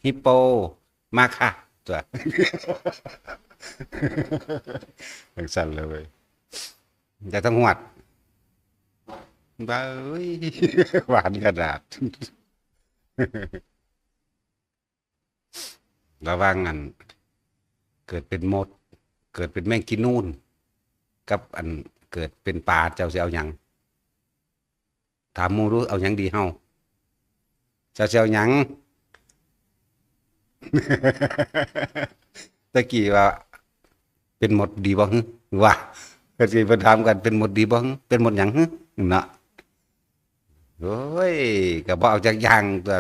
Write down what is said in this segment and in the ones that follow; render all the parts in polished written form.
ฮิปโปมาค่ะตัวสั่นเลยจะต้องหวัดบ้าเอ้ยหวานกระดาษระวังอันเกิดเป็นมดเกิดเป็นแมงกินนูนกับอันเกิดเป็นปลาเจ้าสิเอาหยังถามหมูรู้เอาหยังดีเฮาเจ้าสิเอาหยังตะกี้ว่าเป็นหมดดีบ่ฮึว่าก็สิเพิ่นถามกันเป็นหมดดีบ่ฮึเป็นหมดหยังฮึเนาะโอ้ยก็บ่เอาจักอย่างตัว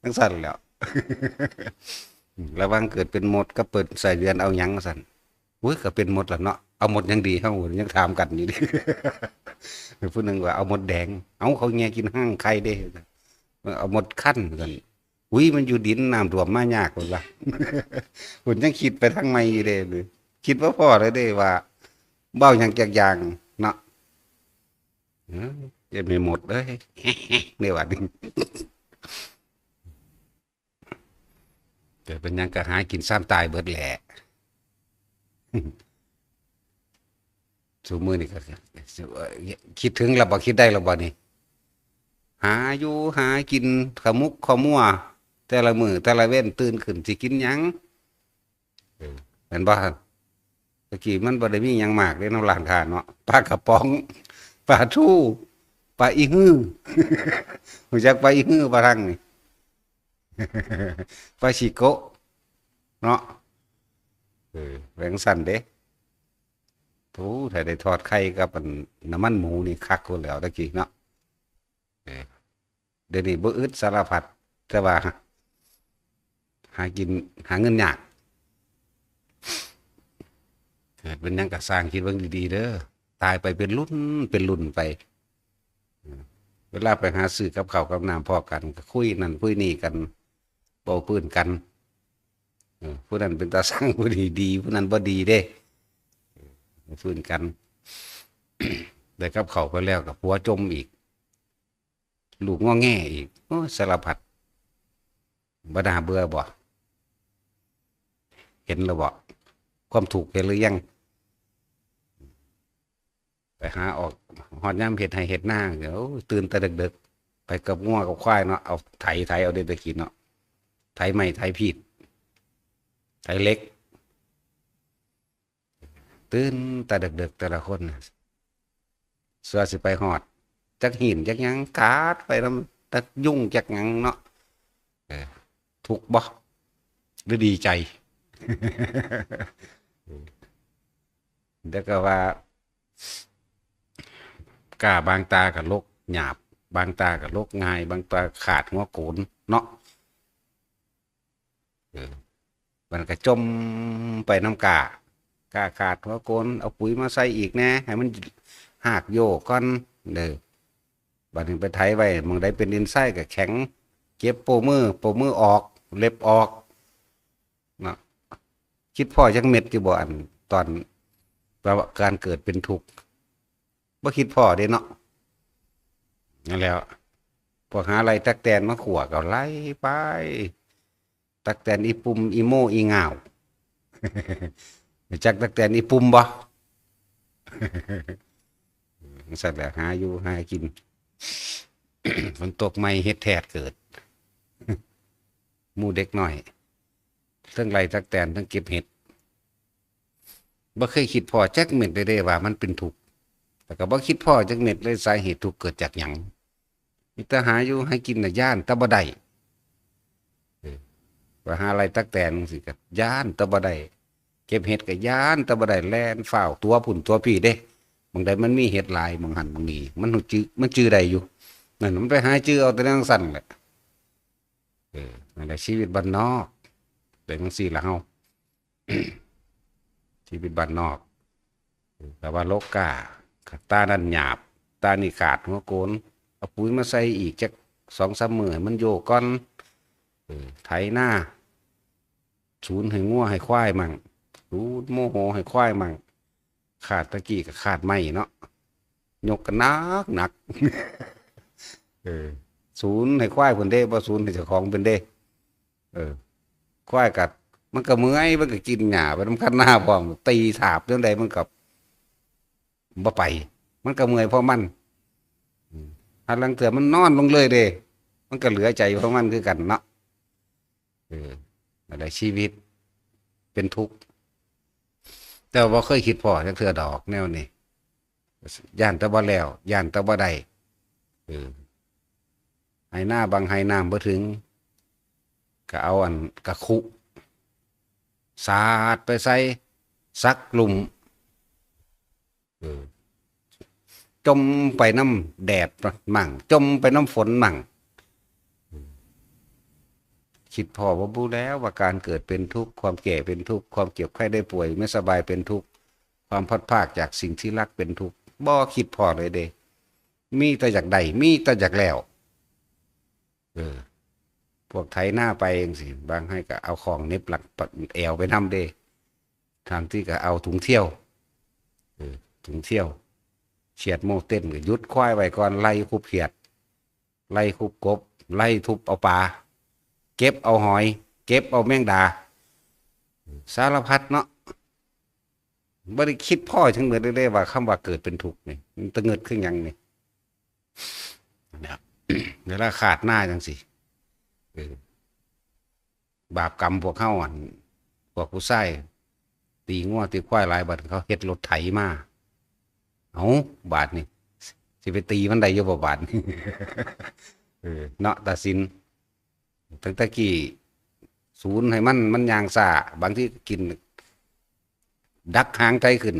ทั้งสั่นแหล้วระวังเกิดเป็นหมดก็เปิดใส่เดือนเอาหยังสั่นอุ้ยก็เป็นหมดล่ะเนาะเอาหมดยังดีเฮายังถามกันอยู่ดิผู้หนึงว่าเอาหมดแดงเอาเขาแย่กินห้างไข่เด้เอาหมดคั่นสั่นอุ้ยมันอยู่ดินน้ำท่วมมายากพุ่นล่ะคุณยังคิดไปทางใหม่อยู่เด้คิดว่าพอเลยเด้ว่าเบ้าหยังจักอย่างเนาะเออยังไม่หมดเลยในวันนี้เกิดเป็นหยังก็หากินซ้ำตายเบิดแหละสูมือนี่ก็คิดถึงเราบ่คิดได้เราบ่นี่หาอยู่หากินขมุกขมัวแต่ละมือแต่ละเว้นตื่นขึ้นสิกินหยังเห็นบ่ตะกี้มันบ่ได้มีหยังมากเลยน้ำร้านค้าเนาะปลากระป๋องปลาทูปลาอีฮื้อรู้จักปลาอีฮื้อปลาทังนี่ปลาชิโกะเนาะแหวงสั่นเด้ทูถ้าได้ทอดไข่กับอันน้ำมันหมูนี่คักคนแล้วตะกี้เนาะเออเดี๋ยวนี้บ่อึดสารพัดแต่ว่าหากินหาเงินยากเกิดเป็นหยังก็สร้างคิดเบิ่งดีๆเด้อตายไปเป็นรุ่นเป็นรุ่นไปเวลาไปหาซื้อกับข้าวกับน้ำพอกันก็คุยนั่นคุยนี่กันเว้าพื้นกันผู้นั้นเป็นตาสั่งผู้นี้ดีผู้นั้นบ่ดีเด้ฟื้นกันได้กับเขาวไปแล้วกับผัวจมอีกลูกง้อแง่อีกโอ้สารพัดบ่น่าเบื่อบ่เห็นแล้วบ่ความถูกเห็นหรือยังไปหาออกหอดย่ำเห็ดให้เห็ดหน้าเดี๋ยวตื่นแต่ดึกๆไปกับง้อกับควายเนาะเอาไถเอาเด็ดตะกี้เนาะไถไม่ไถผิดไถเล็กตื่นแต่ดึกๆแต่ละคนน่ะเสือสิไปหอดจักหินจักหยังกาดไปน้ำตักยุ่งจักหยังเนาะเออทุกข์บ่หรือดีใจแล้วก็ว่ากล้าบางตากับลกหยาบบางตากับลกง่ายบางตาขาดหัวโกนเนาะเออมันก็จมไปน้ำกาขาดหัวโกนเอาปุ๋ยมาใส่อีกแน่ให้มันหากโยกก่อนเด้อบัดนี้ไปไถไว้มองได้เป็นดินทรายกับแข็งเก็บโปรมือออกเล็บออกเนาะคิดพ่อจักเม็ดอยู่บ่อันตอนว่าการเกิดเป็นทุกข์บ่คิดพ่อเด้เนาะนั่นแหล้วพวกหาอะไรตักแตนมาขัวก็ไล่ไปตักแตนอีปุ่มอีโมอีเหงาจักตักแตนอีปุ่มบ่สัตว์แหละหาอยู่หากินฝนตกไม่เฮ็ดแทดเกิดหมู่เด็กหน่อยทั้งไรตักแตนทั้งเก็บเห็ดบ่เคยคิดพอจักเม็ดได้ว่ามันเป็นทุกข์แต่ก็บ่คิดพอจักเม็ดเลยสาเหตุทุกข์เกิดจากหยังมีแต่หาอยู่ให้กินน่ะย่านแตะบ่ได้ว่าหาอะไรตักแตนสิก็ย่านแตะบ่ได้เก็บเห็ดก็ย่านแตะบ่ได้แล่นฝ้าวตัวพุ่นตัวพี่เด้บางใดมันมีเห็ดหลายบางหันบางนี้มันจื้อได้อยู่นั่นมันไปหาจื้อเอาแต่นางสั่นแหละนั่นแหละชีวิตบ้านนอกเป็นจังซี่ล่ะเฮาชีวิตบ้านนอกแต่ว่าโลกกาตานั่นหยาบตานี่ขาดหัวโกนเอาปุ๋ยมาใส่อีกจัก2-3 มื้อให้มันโยกก่อนไถหน้าศูนย์ให้งัวให้ควายมั่งศูนย์โมโหให้ควายมั่งขาดตะกี้ก็ขาดไม่เนาะยกกันหนักเออศูนย์ให้ควายเพิ่นเด้บ่ศูนย์ให้เจ้าของเพิ่นเด้ ออควายกัดมันก็เมื่อยมันก็กินหญ้าไปนำคันหน้าพร้อมตีถาบจังใดมันก็บ่ไปมันก็เมื่อยเพราะมันอันลังเถื่อมันนอนลงเลยเด้มันก็เหลือใจเพราะมันคือกันเนาะเอออะไรชีวิตเป็นทุกข์แต่ว่าเคยคิดพอจักเทื่อดอกแนวนี้ย่านแตะบ่แล้วย่านแตะบ่ได้เออให้หน้าบางให้น้ำบ่ถึงก็เอาอันกะคุสาดไปใส่ซักลุ่มเออจมไปน้ำแดดมั่งจมไปน้ำฝนมั่งคิดพอว่าบูแล้วว่าการเกิดเป็นทุกข์ความแก่เป็นทุกข์ความเจ็บไข้ได้ป่วยไม่สบายเป็นทุกข์ความพัดพรากจากสิ่งที่รักเป็นทุกข์บ่คิดพอเลยเด้มีแต่อยากได้มีแต่อยากแล้วเออพวกไถหน้าไปเองสิบางให้ก็เอาของเน็บหลักแอวไปนำเด้ทางที่ก็เอาถุงเที่ยวถุงเที่ยวเฉียดโมเต้นก็ยุดควายไว้ก่อนไล่คุบเขียดไล่คุบกบไล่ทุบเอาปลาเก็บเอาหอยเก็บเอาแมงดาสารพัดเนาะบ่ได้คิดพ่อถึงเหมือนได้ว่าคำว่าเกิดเป็นทุกข์นี่มันตะเงิดขึ้นยังนี่นะครับเวลาขาดหน้าจังสิบาปกรรมพวกเข้าอ่ะพวกผู้ใส่ตีง้อตีควายหลายบัดเขาเฮ็ดรถไถมาเอาบาทนี่สิไปตีมันได้อยู่บ่บาทนี่เนาะตัดสินตั้งแต่กี้ศูนย์ให้มันยางซ่าบางที่กินดักหางใจขึ้น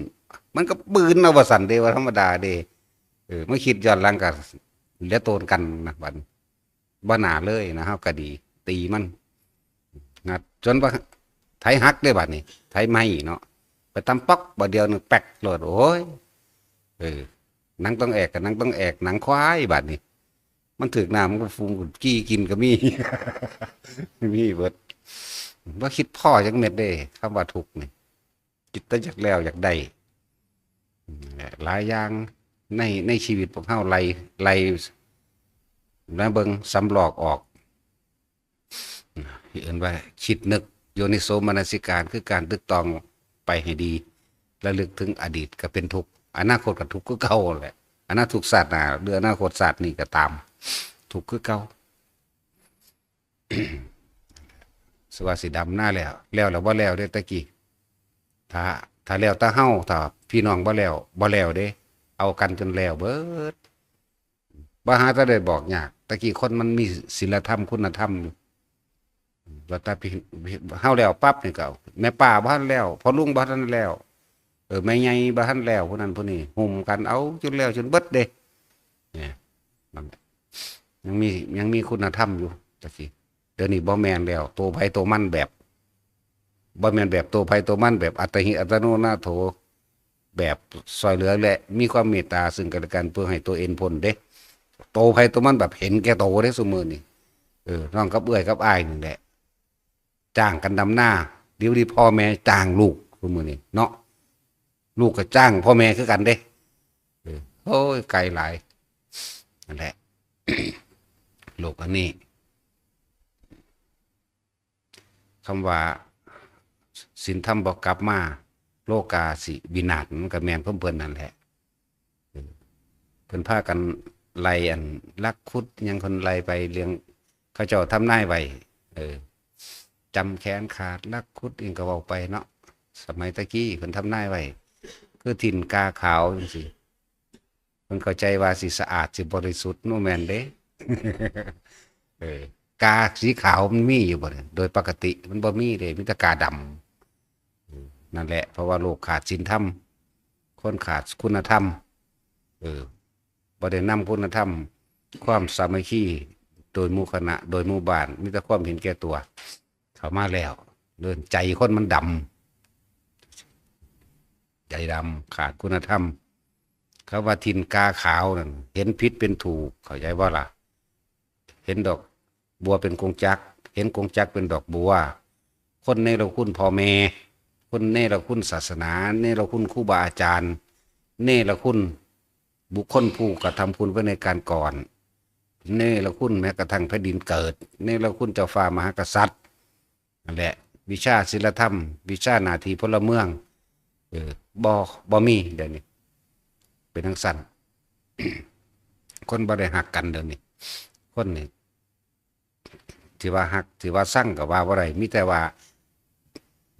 มันก็ปืนเอาว่าสั่นเดว่าธรรมดาเดไม่คิดย้อนหลังกับเหลือโตนกันนะบัดบ่หนาเลยนะครับก็ดีตีมันนะจนว่าไถหักได้บัดนี้ไถไม่เนาะไปตำป๊อกบัดเดียวหนึ่งแป๊กโหลดโอ้ยหนังต้องแอกกับหนังต้องแอกหนังควายบัดนี้มันถึกน้ำมันก็ฟูมกี้กินก็มีมีเบิดว่าคิดพ่อจังเม็ดเด้คำว่าทุกข์นี่จิตตะอยากแล้วอยากได้หลายอย่างในชีวิตพวกเฮาไล่แล้วเบิ่งสำลอกออกเห็นว่าคิดนึกโยนิโสมนสิการคือการตึกตองไปให้ดีระลึกถึงอดีตก็เป็นทุกข์อนาคตก็ทุกข์ก็เก่าแหละอนาคตศาสตร์หน้าหรืออนาคตศาสตร์นี่ก็ตามทุกข์คือเก่าสวัสดิดำหน้าแล้วแล้วบ่แล้วเด้ตะกี้ถ้าแล้วตาเฮาถ้าพี่น้องบ่แล้วเด้เอากันจนแล้วเบิดบ่หาจะได้บอกยากตะกี้คนมันมีศีลธรรมคุณธรรมอยู่แล้วถ้าพี่เฮาแล้วปั๊บนี่ก็แม่ป้าบ่ทันแล้วพ่อลุงบ่ทันแล้วแม่ใหญ่บ่ทันแล้วผู้นั้นผู้นี้หุ่มกันเอาจนแล้วจนเบิดเด้เนี่ยยังมีคุณธรรมอยู่ตะกี้เดี๋ยวนี้บ่แม่นแล้วโตไผโตมันแบบบ่แม่นแบบโตไผโตมันแบบอัตหิอัตโนนาโถแบบซอยเหลือและมีความเมตตาซึ่งกันและกันเพื่อให้ตัวเองพ้นเด้โตไผโตมันแบบเห็นแก่โตได้ซุมื้อนี่น้องกับเอื้อยกับอ้ายนี่แหละจ้างกันดำหน้าเดี๋ยวนี้พ่อแม่จ้างลูกซุมื้อนี่เนาะลูกก็จ้างพ่อแม่คือกันเด้โอ้ยไกลหลายนั่นแหละ โลกอันนี้คำว่าศีลธรรมบอกกลับมาโลกาสิวินาศมันก็แม่นเพิ่นนั่นแหละเพิ่นพากันไล่อันลักคุดยังคนไล่ไปเลี้ยงเขาเจ้าทำนายไว้จำแขนขาดลักคุดเองก็เว้าไปเนาะสมัยตะกี้เพิ่นทำนายไว้คือถิ่นกาขาวจังซี่เพิ่นเข้าใจว่าสิสะอาดสิบริสุทธิ์โนแม่นเด้ กาสีขาวมันมีอยู่บ่เนี่ยโดยปกติมันบ่มีเลยมีแต่กาดำนั่นแหละเพราะว่าโลกขาดศีลธรรมคนขาดคุณธรรมบ่ได้นำคุณธรรมความสามัคคีโดยหมู่คณะโดยหมู่บ้านมีแต่ความเห็นแก่ตัวเข้ามาแล้วเดินใจคนมันดำใจดำขาดคุณธรรมเขาว่าทินกาขาวนั่นเห็นผิดเป็นถูกเข้าใจว่าล่ะเห็นดอกบัวเป็นกงจักเห็นกงจักเป็นดอกบัวคนในเราคุณพ่อแม่คนในเราคุณศาสนาในเราคุณครูบาอาจารย์ในเราคุณบุคคลผู้กระทำคุณไว้ในการก่อนในเราคุณแม้กระทั่งแผ่นดินเกิดในเราคุณเจ้าฟ้ามหากษัตริย์ นั่นแหละวิชาศีลธรรมวิชาหน้าที่พลเมืองบ่มีเดี๋ยวนี้เป็นทั้งสั้น คนบ่ได้หักกันเดี๋ยวนี้คนนี่ที่ว่าหักที่ว่าสั่งกับว่าอะไรมีแต่ว่า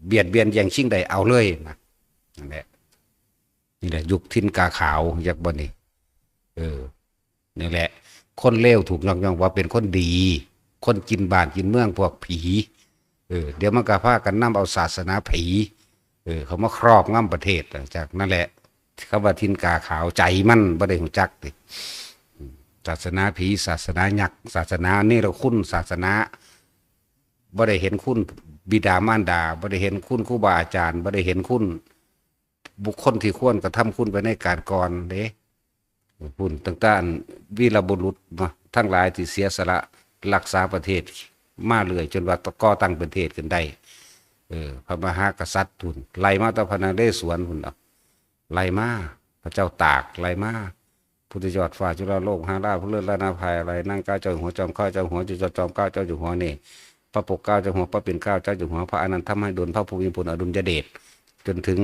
เบียดเบียนแย่งชิงใดเอาเลยนะนั่นแหละนี่แหละยุคทินกาขาวยักษ์บ่นี่นี่แหละคนเลวถูกยองว่าเป็นคนดีคนกินบ้านกินเมืองพวกผีเดี๋ยวมันก็พากันนำเอาศาสนาผีเขามาครอบงำประเทศจากนั่นแหละคำว่าทินกาขาวใจมันบ่ได้หูจักติศาสนาผีศาสนายักษ์ศาสนานี่เราคุณศาสนาบ่ได้เห็นคุณบิดามารดาบ่ได้เห็นคุณครูบาอาจารย์บ่ได้เห็นคุณบุคคลที่ควรกระทำคุณไปในการก่อนเด้คุณต่างๆวีรบุรุษทั้งหลายที่เสียสละรักษาประเทศมาเลยจนว่าก่อตั้งประเทศขึ้นได้พระมหากษัตริย์ทุนไล่มาตะพนาเรศวรคุณไล่มาพระเจ้าตากไล่มาพุทธยอดฝ่าจุฬาโลกหาราพระเลิศลานาภัยอะไรนั่งก้าวเจ้าหัวจอมข้าเจ้าหัวจุจอมก้าวเจ้าอยู่หัวนี่พระปกเก้าเจ้าหัวพระเป็นเก้าเจ้าอยู่หัวพระอนันทมหิดลพระภูมิพลอดุลยเดชจนถึง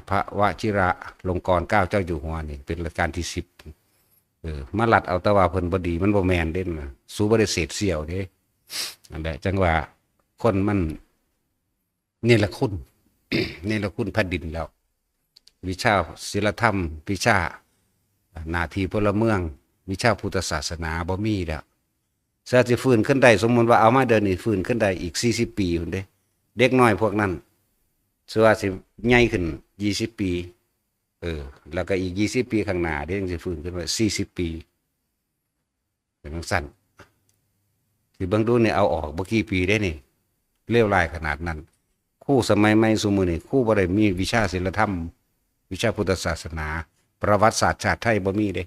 พระวชิระลงกรณ์เก้าเจ้าอยู่หัวนี่เป็นรัชกาลที่10มาลัดเอาตะวาเพิ่นบดีมันบ่แมนเด่นสู้บ่ได้เศษเสี่ยวเด้นั่นแหละจังว่าคนมันนี่แหละคุณ นี่แหละคุณแผ่นดินแล้ววิชาศีลธรรมวิชาหน้าที่พลเมืองวิชาพุทธศาสนาบ่มีแล้วซะสิฟื้นขึ้นได้สมมุติว่าเอามาเดินนี่ฟื้นขึ้นได้อีก40 ปีพุ่นเด้เด็กน้อยพวกนั้นสิว่าสิใหญ่ขึ้น20 ปีแล้วก็อีก20 ปีข้างหน้าเด้ยังสิฟื้นขึ้นว่า40 ปีเป็นจังซั่นสิเบิ่งดูนี่เอาออกบ่กี่ปีได้นี่เลวร้ายขนาดนั้นครูสมัยใหม่ซุมื้อนี้ครูบ่ได้มีวิชาศีลธรรมวิชาพุทธศาสนาประวัติศาสตร์ชาติไทยบ่มีเด้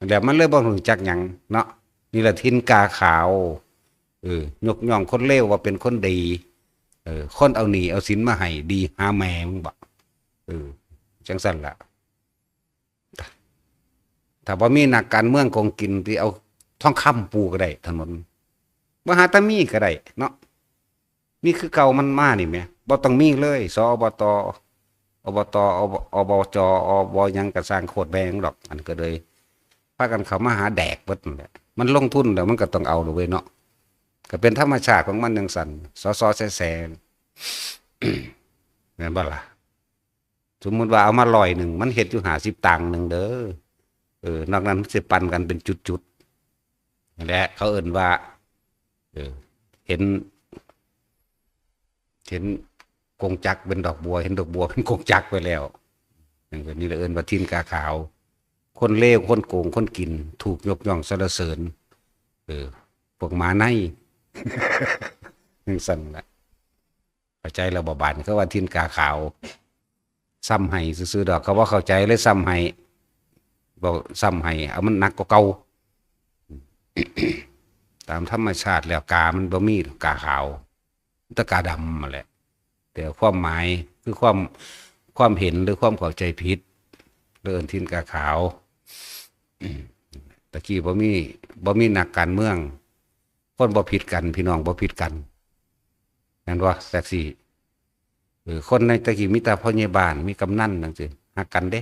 แล้วมันเลยบ่รู้จักหยังเนาะนี่แหละทินกาขาวยกย่องคนเลวว่าเป็นคนดีคนเอาหนี้เอาสินมาให้ดีหาแม่มึงบ่จังซั่นล่ะถ้าบ่มีนักการเมืองคงกินที่เอาทองคำปูก็ได้ถนนบ่หาตามีก็ได้เนาะมีคือเก่ามันมานี่แหมบ่ต้องมีเลยสอบตอบตอบจอบหยังก็สร้างโคตรแบงดอกอันก็เลยพากันเข้ามาหาแดกเบิดนั่นแหละมันลงทุนแล้วมันก็ต้องเอาด้วยเนาะก็เป็นธรรมชาติของมันจังซั่นสแสแม่นบ่ล่ะสมมุติว่าเอามา100มันเฮ็ดอยู่50 ตังค์นึงเด้อนอกนั้นสิปันกันเป็นจุดๆนั่นแหละเขาเอิ้นว่าเห็นกงจักเป็นดอกบัวเห็นดอกบัวเป็นกงจักไปแล้วอย่างนี้เลยเอิ้นว่าทินกาขาวคนเลวคนโกงคนกินถูกยกย่องสรรเสริญพวกหมาในจังซั่นล่ะเข้าใจแล้วบ่บานเขาว่าทินกาขาวซ้ำให้ซื่อๆดอกเขาว่าเข้าใจเลยซ้ำให้บ่ซ้ำให้เอามันหนักกว่าเก่า ตามธรรมชาติแล้วกามันบ่มีกาขาวแต่กาดำมาแหละแต่ความหมายคือความเห็นหรือความเข้าใจผิดเรื่องทินกาขาวตะกี้บ่มีนักการเมืองคนบ่ผิดกันพี่น้องบ่ผิดกันนั่นว่าแท็กซี่คนในตะกี้มีแต่พ่อใหญ่บ้านมีกำนันจังซี่ฮักกันเด้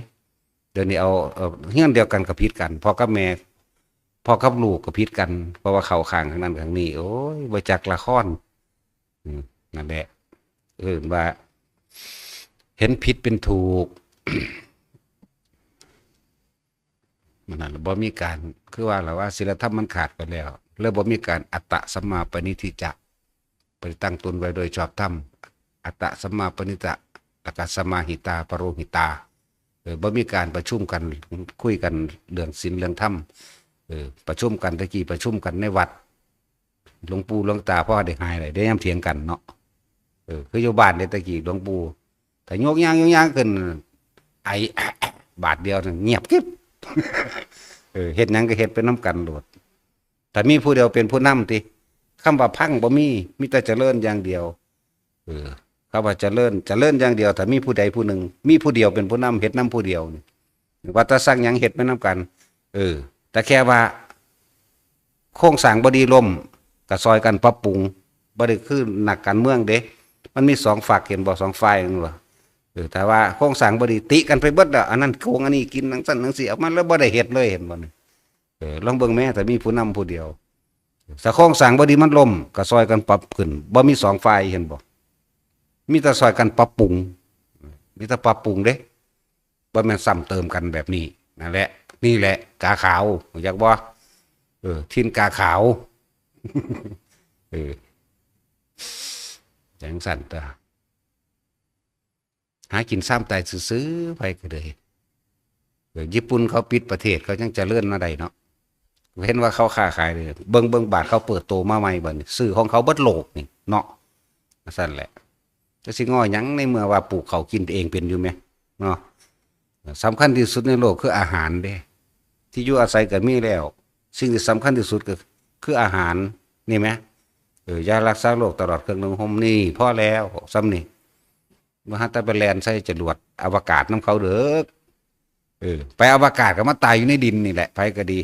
เดี๋ยวนี้เอาเฮือนเดียวกันก็ผิดกันพ่อกับแม่พ่อกับลูกก็ผิดกันเพราะว่าเข้าข้างข้างนั้นข้างนี้โอ้ยบ่จักละครนั่นแหละว่าเห็นผิดเป็นถูก มันนั่นบ่มีการคือว่าแล้วว่าศีลธรรมมันขาดไปแล้วแล้วบ่มีการอัตตสัมมาปณิทิจะไปตั้งตนไว้โดยชอบธรรมอัตตสัมมาปณิตะแล้วก็สมาหิตาปโรหิตาบ่มีการประชุมกันคุยกันเรื่องศีลเรื่องธรรมประชุมกันตะกี้ประชุมกันในวัดหลวงปู่หลวงตาพ่อได้หายอะไรได้ย้ำเถียงกันเนาะคืออยู่บ้านในตะกี้หลวงปู่ถ้ายกย่างขึ้นไอบาทเดียวเงียบกิ๊บเฮ็ดหยังก็เฮ็ดเป็นน้ำกันโลดแต่มีผู้เดียวเป็นผู้นำติคำว่าพังบ่มีแต่เจริญอย่างเดียวคำว่าเจริญอย่างเดียวถ้ามีผู้ใดผู้หนึ่งมีผู้เดียวเป็นผู้นำเฮ็ดนำผู้เดียวนี่ว่าแต่สร้างหยังเฮ็ดไปนำกันแต่แค่ว่าโครงสร้างบ่ดีล่มก็ซอยกันปรับปรุง บ่ได้คือนักการเมืองเด้มันมีสองฝักเห็นบ่สองฝ่ายนั่นบ่แต่ว่าโครงสร้างบ่ดีติกันไปเบิดแล้วอันนั้นโกงอันนี้กินจังซั่นจังซี่เอามันแล้วบ่ได้เฮ็ดเลยเห็นบ่นี่ลองเบิ่งแม่แต่มีผู้นำผู้เดียวถ้าโครงสร้างบ่ดีมันล่มก็ซอยกันปรับขึ้นบ่มีสองฝ่ายเห็นบ่มีแต่ซอยกันปรับปรุงมีแต่ปรับปรุงเด้บ่แม่นซ้ำเติมกันแบบนี้นั่นแหละนี่แหละกาขาวอยากบ่ทินกาขาวจังสั่นตาหากินซ้ำตายซื้อๆไปก็เลยญี่ปุ่นเขาปิดประเทศเขาจังเจริญมาได้เนาะเห็นว่าเขาค้าขายเลยเบิ่งบาทเขาเปิดโตมาใหม่บัดนี้ซื้อของเขาเบิดโลกนี่เนาะสั่นแหละจะสิง้อหยังในเมื่อว่าปลูกเขากินเองเป็นอยู่ไหมเนาะสำคัญที่สุดในโลกคืออาหารเด้ที่อยู่อาศัยก็มีแล้วสิ่งที่สำคัญที่สุดก็คืออาหารนี่ไหมยารักษาโรคตลอดเครื่องนึ่งห่มนี่พอแล้วซ้ำนี่มาฮัตตาไปแลนใส่จรวดอวกาศน้ำเขาเด้อไปอวกาศก็มาตายอยู่ในดินนี่แหละไปก็ดี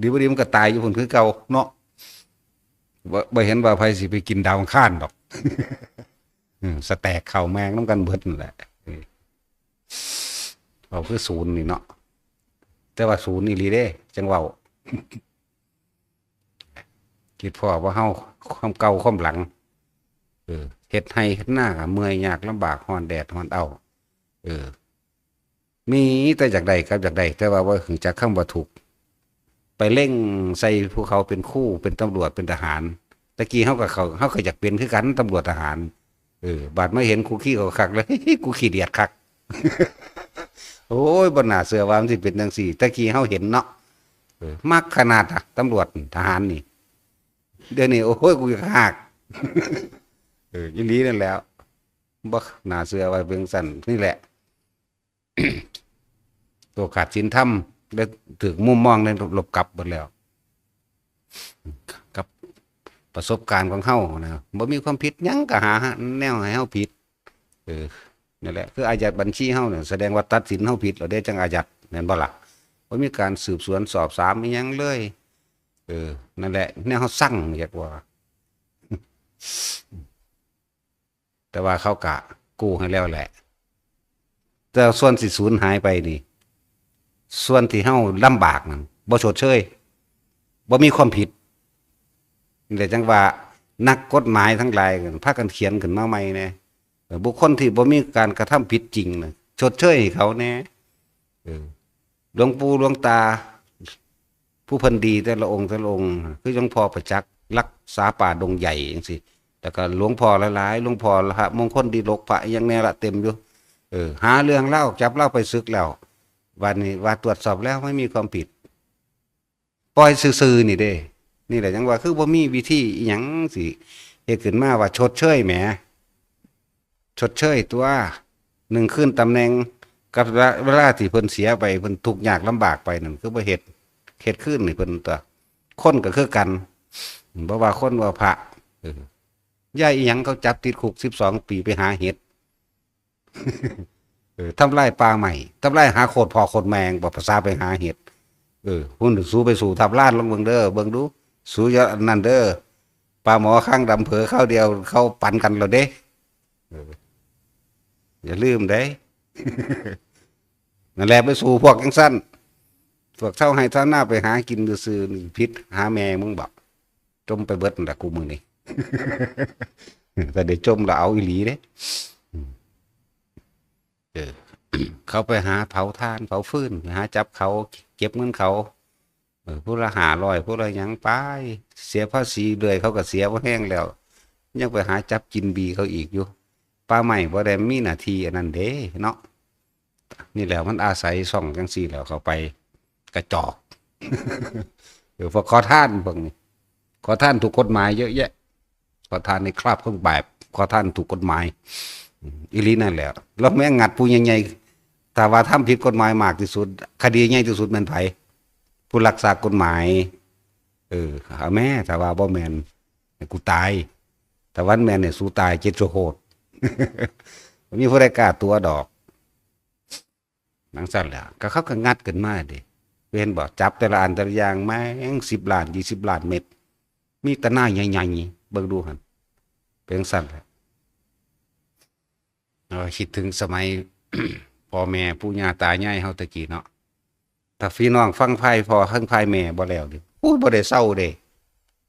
ดีบ่ดีมันก็ตายอยู่พุ่นคือเก่าเนาะบ่เห็นว่าไผสิไปกินดาวอังคารดอกสแตกเข่าแมงน้ำกันเบิดนั่นแหละเอาคือศูนย์นี่เนาะแต่ว่าศูนย์นี่ลีเด้จังเว้าคิดพ่อว่าเฮาความเก่าความหลังเฮ็ดให้เฮ็ดหน้าก็เมื่อยยากลำบากฮ้อนแดดฮ้อนเอามีแต่จากใดครับจากใดแต่ว่าถึงจากคำว่าถูกไปเร่งใส่พวกเขาเป็นคู่เป็นตำรวจเป็นทหารตะกี้เฮากับเขาก็อยากเป็นคือกันตำรวจทหารบาดไม่เห็นกูขี้เขาคักเลยกูขี้เดียดคักโอ้ยบ่น่าเชื่อว่ามันสิเป็นจังซี่ตะกี้เฮาเห็นเนาะมักขนาดตำรวจทหารนี่เดี๋ยวนี้โอ้ยกูหักอีหลีนั่นแล้วบ่น่าเชื่อว่าเบิ่งสั่นนี่แหละตัวขาดศีลธรรมได้ถึงมุมมองในหลบกลับหมดแล้วกับประสบการณ์ของเฮานะบ่มีความผิดหยังก็หาแนวให้เฮาผิดนั่นแหละคืออายัดบัญชีเฮาเนี่ยแสดงว่าตัดสินเฮาผิดแล้วได้จังอายัดนั่นบ่ล่ะบ่มีการสืบสวนสอบสามอีหยังเลยนั่นแหละแนวเฮาสั่งเรียกว่าแต่ว่าเขากะกู้ให้แล้วแหละแต่ส่วนสิสูญหายไปนี่ส่วนที่เฮาลำบากนั่นบ่ชดเชยบ่มีความผิดแต่จังว่านักกฎหมายทั้งหลายพากันเขียนขึ้นมาใหม่แน่บุคคลที่บ่มีการกระทำผิดจริงน่ะชดเชยให้เขาแน่หลวงปู่หลวงตาผู้เพิ่นดีแต่ละองค์คือหลวงพ่อประจักษ์รักษาป่าดงใหญ่จังซี่แล้วก็หลวงพ่อหลายๆหลวงพ่อพระมงคลดีลกพระยังแน่ละเต็มอยู่หาเรื่องเล่าจับเล่าไปศึกแล้ววันนี้ว่าตรวจสอบแล้วไม่มีความผิดปล่อยซื่อๆนี่เด้นี่แหละจังว่าคือบ่มีวิธีอีหยังสิเฮ็ดขึ้นมาว่าชดเชยแหมชดเชยตัวหนึ่งขึ้นตำแหน่งกับเวลาที่เพิ่นเสียไปเพิ่นทุกข์ยากลำบากไปนั่นคือบ่เฮ็ดขึ้นนี่เพิ่นตัวคนก็คือกันบ่ว่าคนว่าพระย่าอีหยังเขาจับติดคุก12 ปีไปหาเห็ดทำลายป่าใหม่ทำลายหาโคตรพอโคตรแมงบอกภาษาไปหาเห็ดหุ่นสู้ไปสู่ทับล้านลงเบิ่งเด้อเบิ่งดูสู้ยอดนั่นเด้อปลาหมอข้างดำเผอเข้าเดียวเข้าปั่นกันเราเด้อย่าลืมเด้ นั่นแหละไปสู่พวกจังสั้นพวกเท่าให้เท่าหน้าไปหากินซื่อๆพิษหาแม่มึงบอกจมไปเบิดนั่นแหละกูมึงนี่ แต่เดี๋ยวจมเราเอาอีหลีเด้เขาไปหาเผาท่านเผาฟืนหาจับเขาเก็บเงินเขาผู้ละ500ผู้ละหยังไปเสียภาษีเลยเขาก็เสียว่าแห้งแล้วยังไปหาจับกินบีเขาอีกอยู่ป่าใหม่บ่ได้มีหน้าที่อันนั้นเด้เนาะนี่แหละมันอาศัยส่องจังซี่แล้วเขาไปกระจอกพวกขอทานพวกนี้ขอทานถูกกฎหมายเยอะแยะขอทานในคราบเครื่องแบบขอทานถูกกฎหมายอีลีนั่นแหละแล้วแม่งัดผู้ใหญ่ๆแต่ว่าทำผิดกฎหมายมากที่สุดคดีใหญ่ที่สุดมันไผผู้รักษากฎหมายเอาแม่แต่ว่าบ่แมนกูตายแต่วันแมนเนี่ยสู้ตายเจ็ดโหดมีผู้ใดกล้าตัวดอกนังสั่นแหละก็เขาก็งัดกันมาดิเว้นบอกจับแต่ละอันแต่ละอย่างแม่ง10 ล้าน20 ล้านเม็ด มีแต่หน้าใหญ่ๆเบิ่งดูหั่นเป็นจังซั่นแหละคิดถึงสมัย พ่อแม่ปู่ย่าตายายเฮาแตะกี้เนาะถ้าพี่น้องฟังไพ่พ่อฟังไพ่แม่บ่แล้วดิอู้บ่ได้เศร้าเด้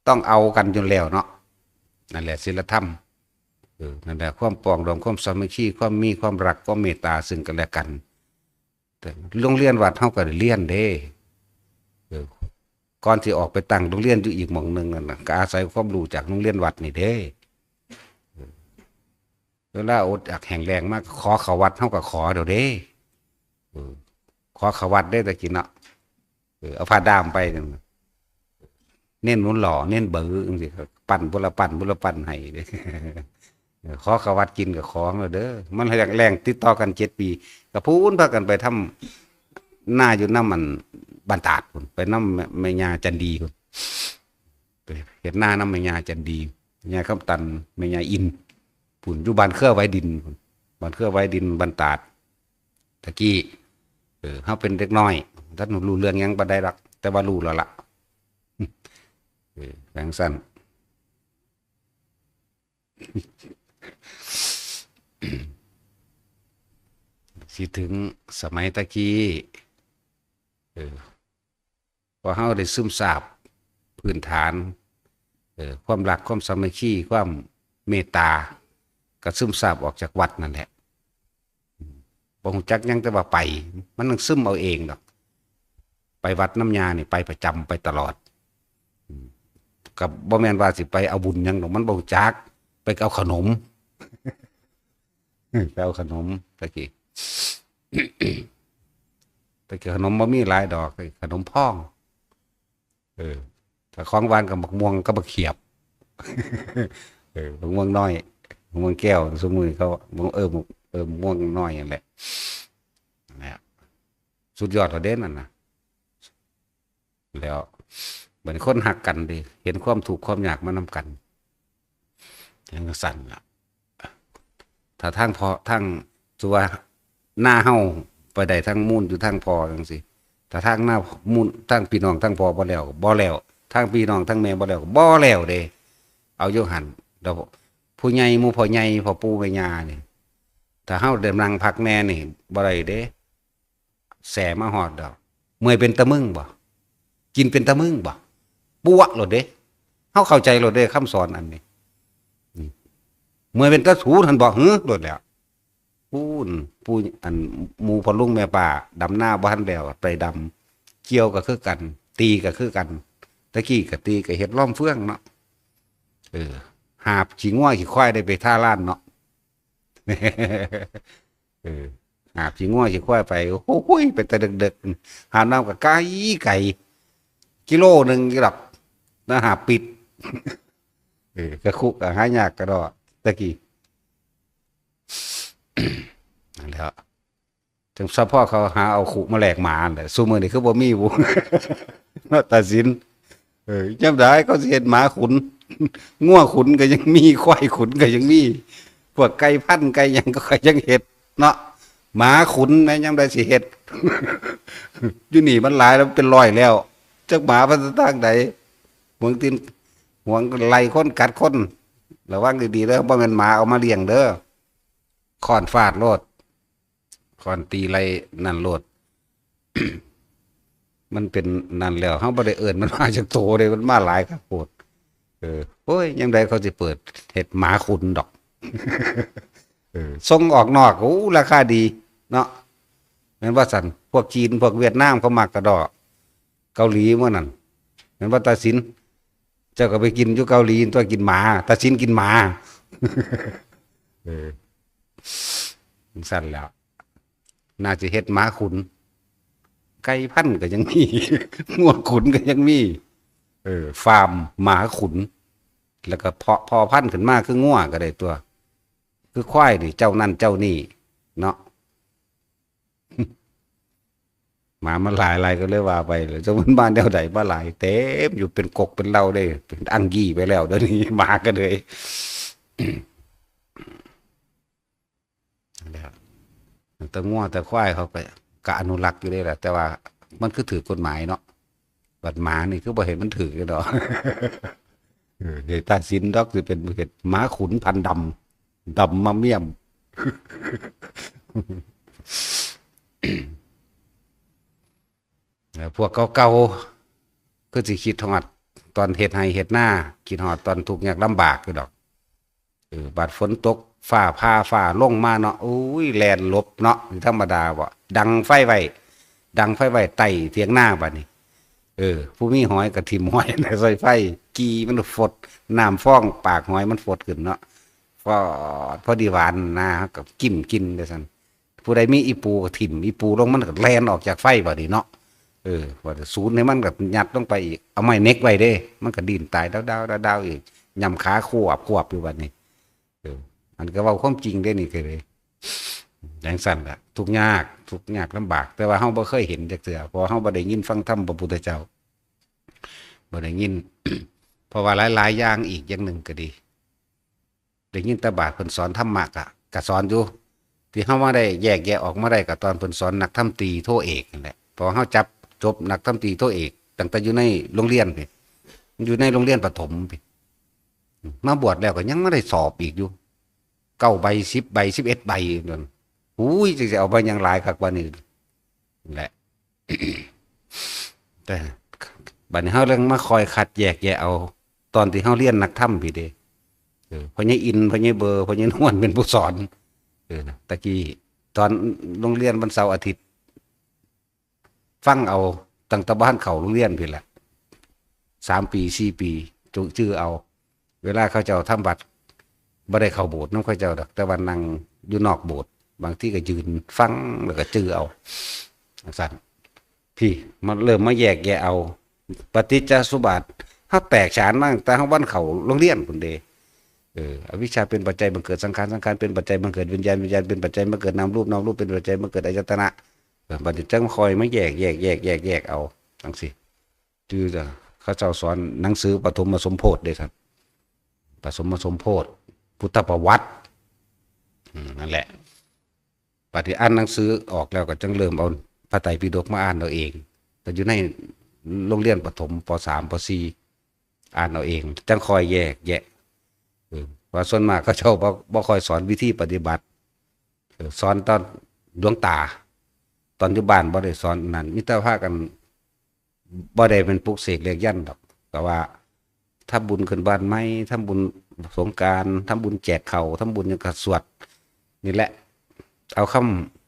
ต้องเอากันจนแล้วเนาะนั่นแหละศีลธรรมนั่นแหละความปรองดองความสามัคคีความมีความรักความเมตตาซึ่งกันและกันแต่โรงเรียนวัดเฮาก็ได้เรียนเด้เออก่อนที่ออกไปตั้งโรงเรียนอยู่อีกหม่องหนึงนั่นน่ะก็อาศัยความรู้จากโรงเรียนวัดนี่เด้เวลาอดอยากแห้งแรงมากขอเข้าวัดเฮาก็ขอเดี๋ยวเด้เออขอเข้าวัดได้ตะกี้เนาะเอาผ้าดามไปนั่นเน้นนุ่นหล่อเน้นเบือจังซี่ปั่นบุรปั่นบุรปั่นให้เด้ ขอเขาวัดกินกับของแล้วเด้อมันแรงติดต่อกัน7 ปีก็พูนพากันไปทำหน้าอยู่น้ำมันบันตาดพุ่นไปน้ำแม่ย่าจันดีพุ่นไปเห็นหน้าน้ำแม่ย่าจันดีย่าคำตันแม่ย่าอินพุ่นอยู่บ้านเครือไว้ดินพุ่นบ้านเครือไว้ดินบันตาดตะกี้เฮาเป็นเด็กน้อยท่านรู้เรื่องหยังบ่ได้หรอกแต่ว่ารู้แล้วล่ะแรงสั้น สิถึงสมัยตะกี้พอเฮาได้ซึมซาบพื้นฐานความรักความสามัคคีความเมตตาก็ซึมซาบออกจากวัดนั่นแหละบ่ฮู้จักหยังแต่ว่าไปมันต้องซึมเอาเองดอกไปวัดน้ำยานี่ไปประจำไปตลอดกับบ่แม่นว่าสิไปเอาบุญหยังดอกมันบ่ฮู้จักไปเอาขนม ไปเอาขนมตะกี้แต่ขนมบ่มีหลายดอกขนมพองถ้าของหวานกับบักม่วงก็บักเขียบบักม่วงน้อยบักม่วงแก้วสมมุติเขาม่วงน้อยนั่นแหละนะสุดยอดเขาเด่นนั่นนะแล้วเหมือนคนหักกันดิเห็นความถูกความยากมานำกันยังสั่นล่ะถ้าทางพอทางตัวหน้าเฮาไปได้ทางมูลอยู่ทางพอจังซี่ถ้าทางหน้ามูลทางพี่น้องทางพอบ่แล้วทางพี่น้องทางแม่บ่แล้วบ่แล้วเด้เอาอยู่หั่นเราผู้ใหญ่หมู่พ่อใหญ่พ่อปู่แม่ย่านี่ถ้าเฮาเดินนั่งพักแน่นี่บ่ได้เด้แสมาฮอดดอกเมื่อยเป็นตะมึงบ่กินเป็นตะมึงบ่ปัวโลดเด้เฮาเข้าใจโลดเด้คำสอนอันนี้เมื่อยเป็นตะถูท่านบอกโลดแล้วผู้อันหมู่พ่อลุงแม่ป้าดำหน้าบ้านแล้วไปดำเกี่ยวก็คือกันตีก็คือกันตะกี้ก็ตีก็เฮ็ดล้อมเฟืองเนาะหาบขี้ง่วขี้ควายได้ไปท่าล้านเนาะ หาบขี้ง่วขี้ควายไปโอ้ยไปแต่ดึกๆหาน้ำกับไก่กิโลนึงกี่ดอกนะหาปิด ก็คุกก็หายากก็ดอกตะกี้ นั่นแหละถึงซัพพ่อเขาหาเอาขุมาแหลกหมาเลยสู้มือนี่คือบ่มีบุ นาตัดสินจำได้เขาสิเห็นหมาขุน ง่วขุนก็ยังมีควายขุนก็ยังมีพวกไก่พันธุ์ไก่ยังก็ยังเห็ดเนาะหมาขุนแม่ยังได้สิเห็ด อยู่นี่มันหลายแล้วเป็นร้อยแล้วจักหมาพันธุ์ต่างใดห่วงตีนห่วงไล่คนกัดคนระวังดีๆเด้อบ่แม่นหมาเอามาเลี้ยงเด้อค้อนฟาดโลดค้อนตีไรนั่นโลด มันเป็นนั่นแล้วเฮาบ่ได้เอิ้นมันมาจากโตเด้มันมาหลายครับโพดโอ้ยยังไดเขาสิเปิดเฮ็ดหมาขุนดอก ส่งออกนอกโอ้ราคาดีเนาะแม่นว่าซั่นพวกจีนพวกเวียดนามเขามักกระดอกเกาหลีมื้อนั้นแม่นว่าตาสินเจ้าก็ไปกินอยู่เกาหลีตัวกินหมาตาสินกินหมา สั่นแล้วน่าจะเฮ็ดหมาขุนไก่พันธุ์ก็ยังมี งัวขุนก็ยังมีฟาร์มหมาขุนแล้วก็พอพันธุ์ขึ้นมาคืองัวก็ได้ตัวคือควายนี่เจ้านั่นเจ้านี่เนาะ หมามันหลายก็เลยว่าไปเลยจะมันบ้านแนวใดบ้าหลายเต็มอยู่เป็นกกเป็นเล่าได้เป็นอังกี้ไปแล้วเดี๋ยวนี้ หมาก็เลย แต่งัวแต่ควายเขาก็อนุรักษ์อยู่ได้แหละแต่ว่ามันคือถือกฎหมายเนาะบัดหมานี่คือบ่เห็นมันถือกันดอก เดตาสินดอกสิเป็นเห็ดหมาขุนพันธุ์ดำมาเมี่ยมพวกเก่าๆก็สิคิดฮอดตอนเฮ็ดไร่เฮ็ดนาคิดฮอดตอนทุกข์ยากลำบากอยู่ดอกบาดฝนตกฟ้าผ่าฟ้าลงมาเนาะอุ้ยแล่นหลบเนาะธรรมดาบ่ดังไฟไว้ใต้เถียงนาบัดนี้ผู้มีหอยก็ทิ่มหอยในใส่ไฟกีมันฟดน้ำฟ้องปากหอยมันฟดขึ้นเนาะฟอดพอดีหวานนะกับกิ้มกินเด้อซั่นผู้ใดมีอีปูก็ทิ่มอีปูลงมันก็แล่นออกจากไฟบัดนี้เนาะว่าศูนย์ให้มันก็ยัดลงไปอีกเอาไม้เน็กไว้เด้มันก็ดิ้นตายดาวๆอีกยำขาควบอยู่บัดนี้อันก็เว้าความจริงได้นี่คือเลยอย่างสั่นล่ะทุกข์ยากลำบากแต่ว่าเฮาบ่เคยเห็นจักเทื่อเพราะเฮาบ่ได้ยินฟังธรรมพระพุทธเจ้าบ่ได้ยิน เพราะว่าหลายๆอย่างอีกอย่างหนึ่งก็ดีได้ยินแตบาทเพิ่นสอนธรรมะก็สอนอยู่ที่เฮามาได้แยกแยะออกมาได้ก็ตอนเพิ่นสอนนักธรรมตรีโทเอกนั่นแหละพอเฮาจับจบนักธรรมตรีโทเอกตั้งแต่อยู่ในโรงเรียนพี่อยู่ในโรงเรียนประถมพี่มาบวชแล้วก็ยังไม่ได้สอบอีกอยู่9 ใบ 10 ใบ11 ใบนั่นอุ้ยจะเอาไปยังหลายคักบัดนี้แหละ แต่บัดนี้เฮาเรื่องมาคอยคัดแยกแยะเอาตอนที่เฮาเรียนนักธรรมพี่เด้พ่อใหญ่อินพ่อใหญ่เบอร์พ่อใหญ่นวลเป็นผู้สอนตะกี้ตอนโรงเรียนวันเสาร์อาทิตย์ฟังเอาตั้งแต่บ้านเขาโรงเรียนพี่แหละ3 ปี4 ปีจุชื่อเอาเวลาเขาเจ้าทำบัตรบ่ได้เข้าโบสถ์นำเขาเจ้าดอกแต่ว่านั่งอยู่นอกโบสถ์บางที่ก็ยืนฟังแล้วก็จื้อเอาสั่นพี่มันเริ่มมาแยกแยะเอาปฏิจจสุบาทเฮาแตกฉานมาตั้งแต่เฮาวันเขาโรงเรียนพุ่นเด้อวิชชาเป็นปัจจัยบังเกิดสังขารเป็นปัจจัยบังเกิดวิญญาณเป็นปัจจัยบังเกิดนามรูปเป็นปัจจัยบังเกิดอายตนะบัดนี้จังคอยมาแยกเอาจังซี่คือเขาเจ้าสอนหนังสือปฐมสมโพธิเด้ครับปฐมสมโพธิพุทธประวัตินั่นแหละปฏิอ่านหนังสือออกแล้วก็จังเริ่มเอาพระไตรปิฎกมาอ่านเอาเองแต่อยู่ในโรงเรียนประถมป.3 ป.4อ่านเอาเองจังคอยแยกแยะว่าส่วนมากเขาเจ้าบ่ค่อยสอนวิธีปฏิบัติสอนตอนดวงตาตอนอยู่บ้านบ่ได้สอนนั่นมิตรภาพกันบ่ได้เป็นปลุกเสกเรียกยันดอกแต่ว่าทำบุญขึ้นบ้านไหมทำบุญสงกรานต์ทำบุญแจกเขาทำบุญยังกระสวดนี่แหละเอาค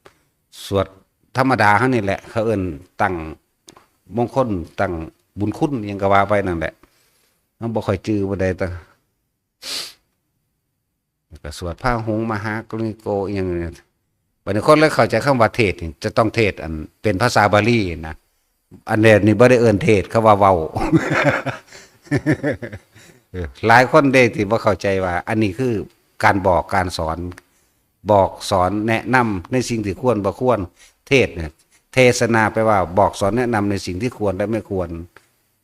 ำสวดธรรมดาเขานี่แหละเขาเอิ้นตั้งมงคลตั้งบุญคุณยังก็ว่าไปนั่นแหละมันบ่ค่อยจื้อบ่ได้แต่ก็สวดพระหงส์มหากรุณิโกอหยังเนี่ยบัดนี้คนเลยเข้าใจคำว่าเทศน์นี่จะต้องเทศน์อันเป็นภาษาบาลีนะอันเนี้ยนี่บ่ได้เอิ้นเทศน์เขาว่าเว้า หลายคนเด้ที่บ่เข้าใจว่าอันนี้คือการบอกการสอนบอกสอนแนะนำในสิ่งที่ควรบ่ควรเทศเนี่ยเทศนาแปลว่าบอกสอนแนะนำในสิ่งที่ควรและไม่ควร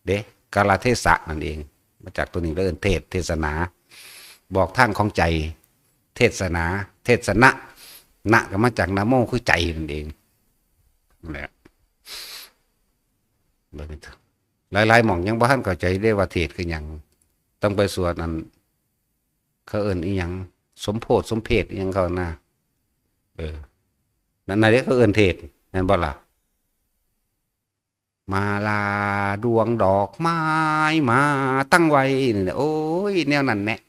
เด้กาลเทศะนั่นเองมาจากตัวนี้เอิ้นเทศนาบอกทางของใจเทศนาเทศนะนะก็มาจากนะโมคือใจนั่นเองนั่นแหละหลายๆหม่องยังบ่ทันเข้าใจได้ว่าเทศคือหยังต้องไปสวดนั่นเขาเอิ้นอีหยังสมโพธิสมเพศอีหยังเขานะนั่นน่ะเด้เขาเอิ้นเทศนั่นบ่ล่ะมาลาดวงดอกไม้มาตั้งไว้นี่โอ้ยแนวนั้นแหละ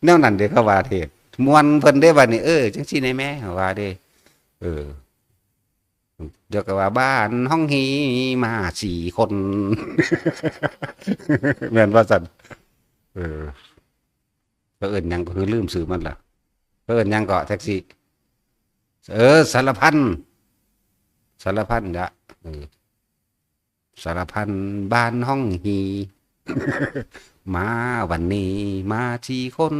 แนวนั้นเด้เขาว่าเทศม่วนเพิ่นได้บัดนี้จังซี่ได้แม่ว่าเด้เออเดี๋ยวก็ว่าบ้านห้องฮีมา4 คนแม่นว่าซั่นเออเพิ่นหยังก็คือลืมชื่อมันล่ะเพิ่นหยังก็แท็กซี่สารพันจ้ะสารพันบ้านห้องฮีมาวันนี้มา4 คน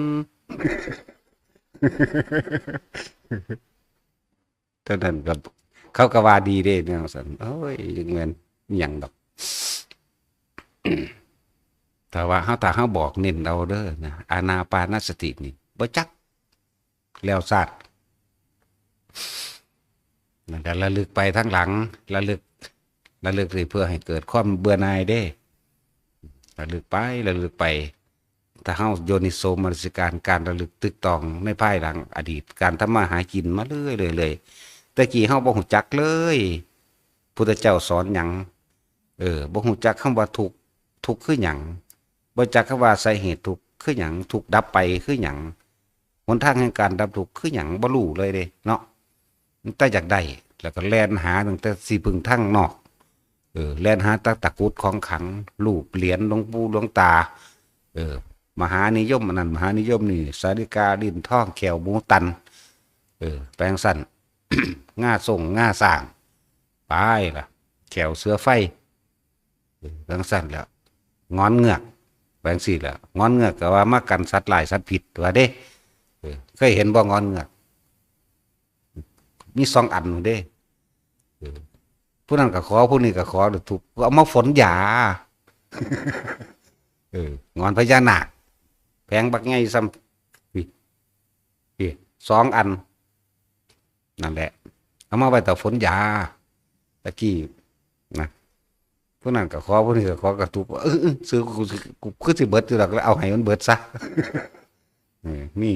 เท่านั้นก็เขาก็ว่าดีเด้เนี่ยสันโอ้ยยังแม่นหยังดอกแต่ว่าถ้าเฮาบอกเน้นเอาเด้อนะอานาปานสตินี่บ่จักแล้วซาดนั่นก็ระลึกไปทั้งหลังระลึกเพื่อให้เกิดความเบื่อหน่ายเด้ ระลึกไประลึกไปถ้าเฮาโยนิโสมนสิการการระลึกตึกตองในภายหลังอดีตการทำมาหากินมาเรื่อยเลยแต่กี้เฮาบ่ฮู้จักเลยพุทธเจ้าสอนหยังบ่ฮู้จักคำว่าทุกข์คือหยังบ่จักคำว่าสาเหตุทุกข์คือหยังทุกข์ดับไปคือหยังหนทางแห่งการดับทุกข์คือหยังบ่รู้เลยเด้เนาะแต่อยากได้แล้วก็แล่นหาตั้งแต่สิพึ่งทางนอกแล่นหาตะกรุดของขลังรูปเหรียญหลวงปู่หลวงตามหานิยมอันนั้นมหานิยมนี่สาริกาดินทองแขวหมูตันแปลงสั้น ง่าส่งง่าสร้างไปล่ะแขวเสือไฟแปลงสั้นแล้วงอนเงือกแปลงสี่แล้วงอนเงือกก็ว่ามากันสัตว์หลายสัตว์ผิดว่าเด้เคยเห็นบ่งอนเงือกมีสองอันเด้ผู้นั้นก็ขอผู้นี้ก็ขอถูกเอามาฝนยางอนพญานาคแพงบักไงซ้ำพี่สองอันนั่นแหละเอามาไว้แต่ฝนยาตะกี้นะผู้นั้นก็ขอผู้นี้ก็ขอกระตุกซื้อกูคือสิเบิดอยู่หรอกแล้วเอาให้มันเบิดซะนี่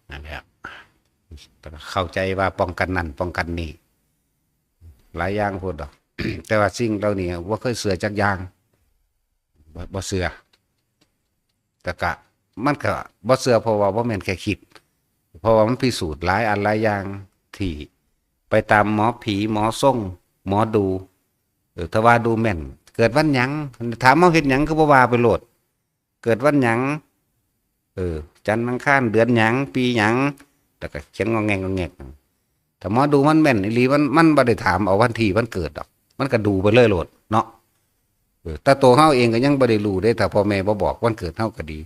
นั่นแหละเข้าใจว่าป้องกันนั่นป้องกันนี่หลายอย่างพูดดอก แต่ว่าสิ่งเหล่านี้ว่าเคยเสือจักอย่างบ่เสือแต่กะมันก็บ่เสือเพราะว่าบ่แม่นแค่คิดเพราะว่ามันพิสูจน์หลายอันหลายอย่างที่ไปตามหมอผีหมอส่งหมอดูถ้าว่าดูแม่นเกิดวันหยังถามเฮาเฮ็ดหยังคือบ่ว่าไปโลดเกิดวันหยังจันทร์อังคารเดือนหยังปีหยังแล้วก็เขียนงอแงงแงกแต่หมอดูมันแม่นอีหลีมันบ่ได้ถามเอาวันที่วันเกิดดอกมันก็ดูไปเลยโลดเนาะแต่ตัวเฮาเองก็ยังบ่ได้รู้เด้ถ้าพ่อแม่บ่บอกวันเกิดเฮาก็ดี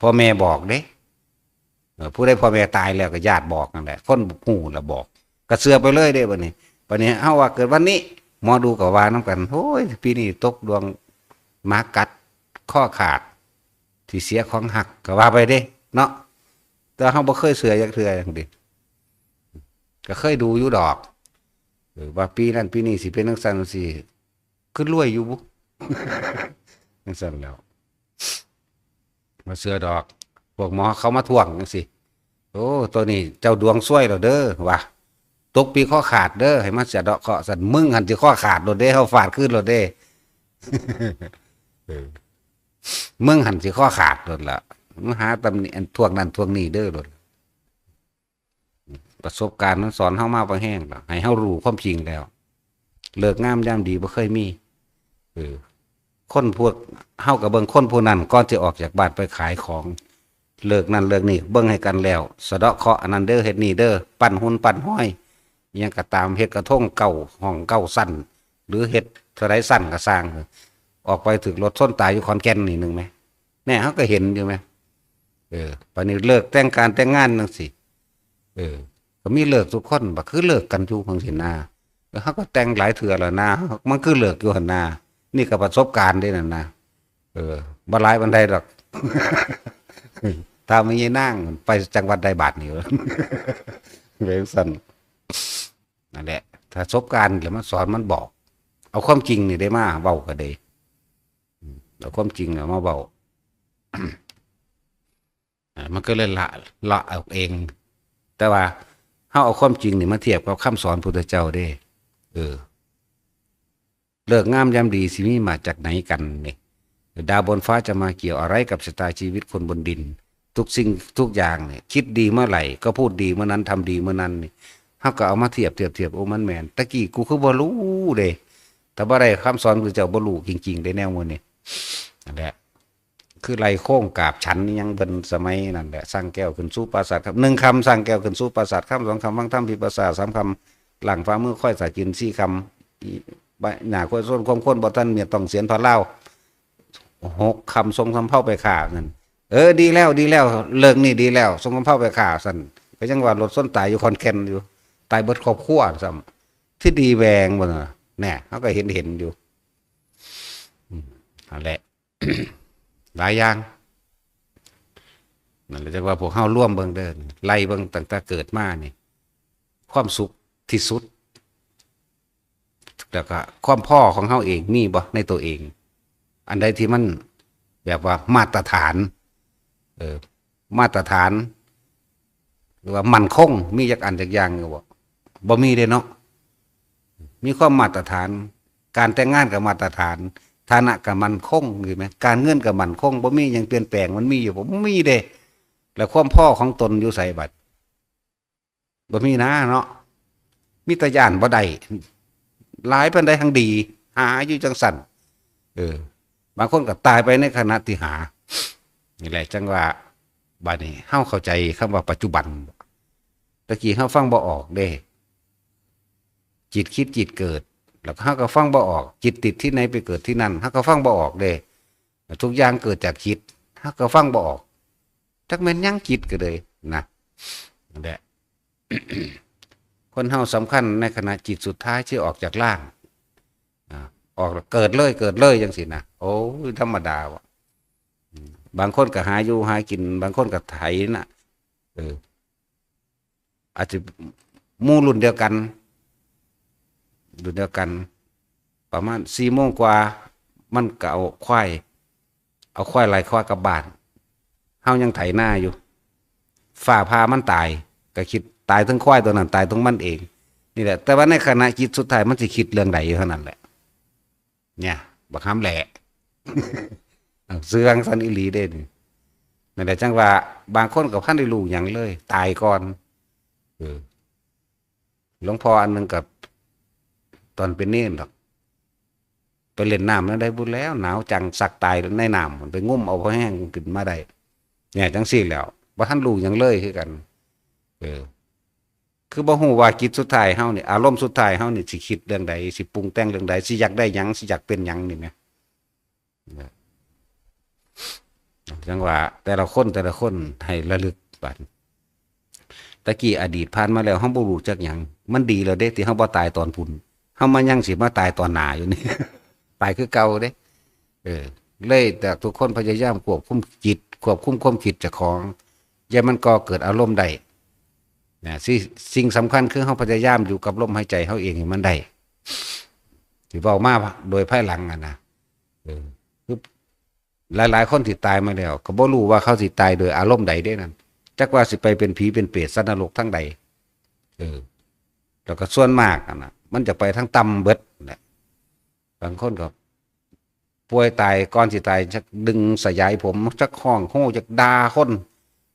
พ่อแม่บอกเด้ผู้ใดพ่อแม่ตายแล้วก็ญาติบอกนั่นแหละคนฮู้แล้วบอกก็เชื่อไปเลยเด้บัดนี้เฮาว่าเกิดวันนี้หมอดูก็ว่านํกันโอ้ยปีนี้ตกดวงหมากัดข้อขาดที่เสียของหักก็ว่าไปเด้เนาะแต่เฮาบ่เคยเชื่อจักเทื่อจังซี่ก็เคยดูอยู่ดอกว่าปีนั้นปีนี้สิเป็นจังซั่นจังซี่คือรวยอยู่บุจังซั่นแล้วมาเสือดอกพวกหมอเขามาทวงจังซี่โอ้ตัวนี้เจ้าดวงซวยแล้วเด้อว่าตกปีข้อขาดเด้อให้มันเสียดอกเคาะสั่นมึงหันสิข้อขาดโลดเด้เฮาฟาดขึ้นโลดเด้ มึงหันสิข้อขาดโลดล่ะมึงหาตำหนิอันทวงนั้นทวงนี้เด้อโลดประสบการณ์มันสอนเฮามาบ่แห้งแล้วให้เฮารู้ความจริงแล้วเลิกงามยามดีบ่เคยมีคนพวกเฮากับเบิ่งคนผู้นั้นก่อนจะออกจากบ้านไปขายของเลิกนั่นเลิกนี่เบิ่งให้กันแล้วสะเดาะเคราะห์อันนั้นเด้อเฮ็ดนี่เด้อปั้นหุ่นปั้นห้อยยังก็ตามเฮ็ดกระทงเก่าห้องเก่าสั้นหรือเฮ็ดเท่าไรสั้นก็สร้างออกไปถึงรถส้นตายอยู่ขอนแก่นนี่นึงไหมแน่เฮาก็เห็นอยู่ไหมปานนี้เลิกแต่งการแต่งงานจังซี่ก็มีเลิกทุกคนบ่คือเลิกกันอยู่จังซี่นาแล้วเฮาก็แต่งหลายเทื่อแล้วนะมันคือเลิกอยู่หั่นนานี่ก็ประสบการณ์เด้นั่นนะบ่หลายปานใดดอก ถ้าไม่ยนั่งไปจังหวัดใดบาทนี่ เรื่องสั้นนั่นแหละถ้าประสบการณ์แล้วมันสอนมันบอกเอาความจริงนี่ได้มาเบาก็ได้เอาความจริงมาเบา มันก็เลยละเอาเอง แต่ว่าเฮาเอาความจริงนี่มาเทียบกับคำสอนพุทธเจ้าได้เลิกงามยามดีสิมีมาจากไหนกันนี่ดาวบนฟ้าจะมาเกี่ยวอะไรกับชะตาชีวิตคนบนดินทุกสิ่งทุกอย่างเนี่ยคิดดีเมื่อไหร่ก็พูดดีเมื่อนั้นทำดีเมื่อนั้นนี่เฮาก็เอามาเทียบโอ้มันแม่นตะกี้กูคือบ่รู้เด้แต่บ่ได้คำสอนพุทธเจ้าบ่รู้จริงๆได้แนวมื้อนี้นั่นแหละคือไล่โค้งกาบฉันนี่ยังเป็นสมัยนั่นแหละสร้างแก้วขึ้นสู่ปราสาทครับ1คำสร้างแก้วขึ้นสู่ปราสาทคำ2คำฟังธรรมพิปราสาท3คำหลังฟ้ามือค่อยสาจิน4คำหน้าค่อยส้นความคนบ่ทันเมียต้องเสียนพอเล่า6คำทรงสำเภาไปข่านั่นดีแล้วเลิกนี่ดีแล้วทรงสำเภาไปข่าสั่นก็ยังว่ารถส้นตายอยู่คอนแก่นอยู่ตายเบิดครอบครัวซ้ำที่ดีแวงบ่น่ะแน่เขาก็เห็นอยู่นั่นแหละ หลายอย่างนั่นแหละจังว่าพวกเฮาร่วมเบิ่งเด้อไล่เบิ่งตั้งแต่เกิดมานี่ความสุขที่สุดแล้วก็ความพ่อของเฮาเองมีบ่ในตัวเอง อันใดที่มันแบบว่ามาตรฐานมาตรฐานหรือว่ามั่นคงมีจักอันจักอย่างบ่มีเด้เนาะมีความมาตรฐานการแต่งงานกับมาตรฐานฐานะกับมั่นคงหรือไหมการเงินกับมั่นคงบ่มีอย่างเปลี่ยนแปลงมันมีอยู่บ่มีเด้แล้วความพ่อของตนอยู่ใส่บัดบ่มีนะเนาะมีแต่ย่านบ่ได้หลายปานใดทั้งดีหาอยู่จังสั่นบางคนก็ตายไปในขณะที่หานี่แหละจังว่าบัดนี้เฮาเข้าใจคำว่าปัจจุบันตะกี้เฮาฟังบ่ออกเด้จิตคิดจิตเกิดแล้วเฮาก็ฟังบ่ออกจิตติดที่ไหนไปเกิดที่นั่นเฮาก็ฟังบ่ออกเด้ทุกอย่างเกิดจากคิดเฮาก็ฟังบ่ออกจักแม่นยังคิดก็เลยนะนั่นแหละ คนเฮาสำคัญในขณะจิตสุดท้ายที่ออกจากร่างออกเกิดเลยจังสินะโอ้ธรรมดาวะบางคนก็หาอยู่หากินบางคนก็ไถนะอาจจะมู่รุ่นเดียวกันประมาณ4 โมงกว่ามันก็เอาควายหลายควายกลับบ้านเฮายังไถหน้าอยู่ฝ่าพามันตายก็คิดตายทั้งควายตัวนั้นตายทั้งมันเองนี่แหละแต่ว่าในขณะจิตสุดท้ายมันจะคิดเรื่องใดเท่านั้นแหละเนี่ยบักห้ามแหละ เสื่องสันอิลีเด่นนั่นแหละจังว่าบางคนกับขั้นได้รู้อย่างเลยตายก่อนหลวงพ่ออันนึงกับตอนเป็นเน่นหรอกไปเล่นน้ำแล้วได้บุญแล้วหนาวจังสักตายในน้ำมันไปงุ่มเอาพอแห้งขึ้นมาได้เนี่ยจังสี่แล้วว่าท่านรู้อย่างเลยคือกันคือบ่ฮู้ว่าจิตสุดท้ายเฮานี่อารมณ์สุดท้ายเฮานี่สิคิดเรื่องใดสิปรุงแต่งเรื่องใดสิอยากได้หยังสิอยากเป็นหยังนี่แหมจังว่าแต่ละคนให้ระลึกบัดตะกี้อดีตผ่านมาแล้วเฮาบ่รู้จักหยังมันดีแล้วเด้ที่เฮาบ่ตายตอนพุ่นเฮามายังสิมาตายตอนหน้าอยู่นี่ ตายคือเก่าเด้เลยแต่ทุกคนพยายามควบคุมจิตควบคุมความคิดเจ้าของอย่ามันก่อเกิดอารมณ์ได้นะสิ่งสำคัญคือเขาพยายามอยู่กับลมหายใจเขาเองให้มันได้ที่บอกมาโดยภายหลังนะคือหลายคนที่ตายมาแล้วก็บ่รู้ว่าเขาสิตายโดยอารมณ์ใดได้นั่นจักว่าสิไปเป็นผีเป็นเปรตสัตว์นรกทั้งใดแล้วก็ส่วนมากนะมันจะไปทั้งต่ำเบิดแหละบางคนก็ป่วยตายก่อนสิตายจักดึงสยายผมจักห้องโห่จักด่าคน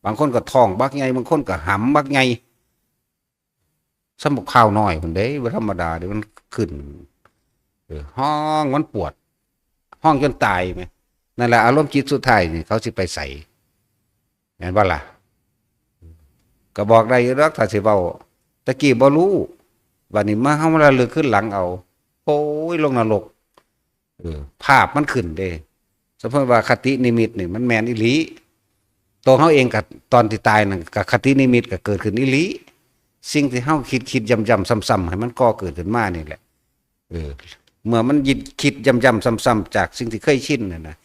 บางคนก็ท้องบักไงบางคนก็หำบักไงสมบุกข้าวน้อยคนเด้ธรรมดาเดี๋ยวมันขึ้นห้องมันปวดห้องจนตายไหมนั่นแหละอารมณ์จิตสุดท้ายนี่เขาสิไปใส่เห็นบ่ล่ะก็บอกได้อยู่แล้วถ้าสิเว้าตะกี้บ่รู้วันนี้มาเฮาระลึกขึ้นหลังเอาโอ้ยลงนรกภาพมันขึ้นเด้สมมติว่าคตินิมิตนี่มันแม่นอีหลีตัวเขาเองกับตอนที่ตายนั่นกับคตินิมิตก็เกิดขึ้นอีหลีสิ่งที่เขาคิดย้ำๆซ้ำๆให้มันก่อเกิดขึ้นมานี่แหละเมื่อมันคิดย้ำๆซ้ำๆจากสิ่งที่เคยชินน่ะนะ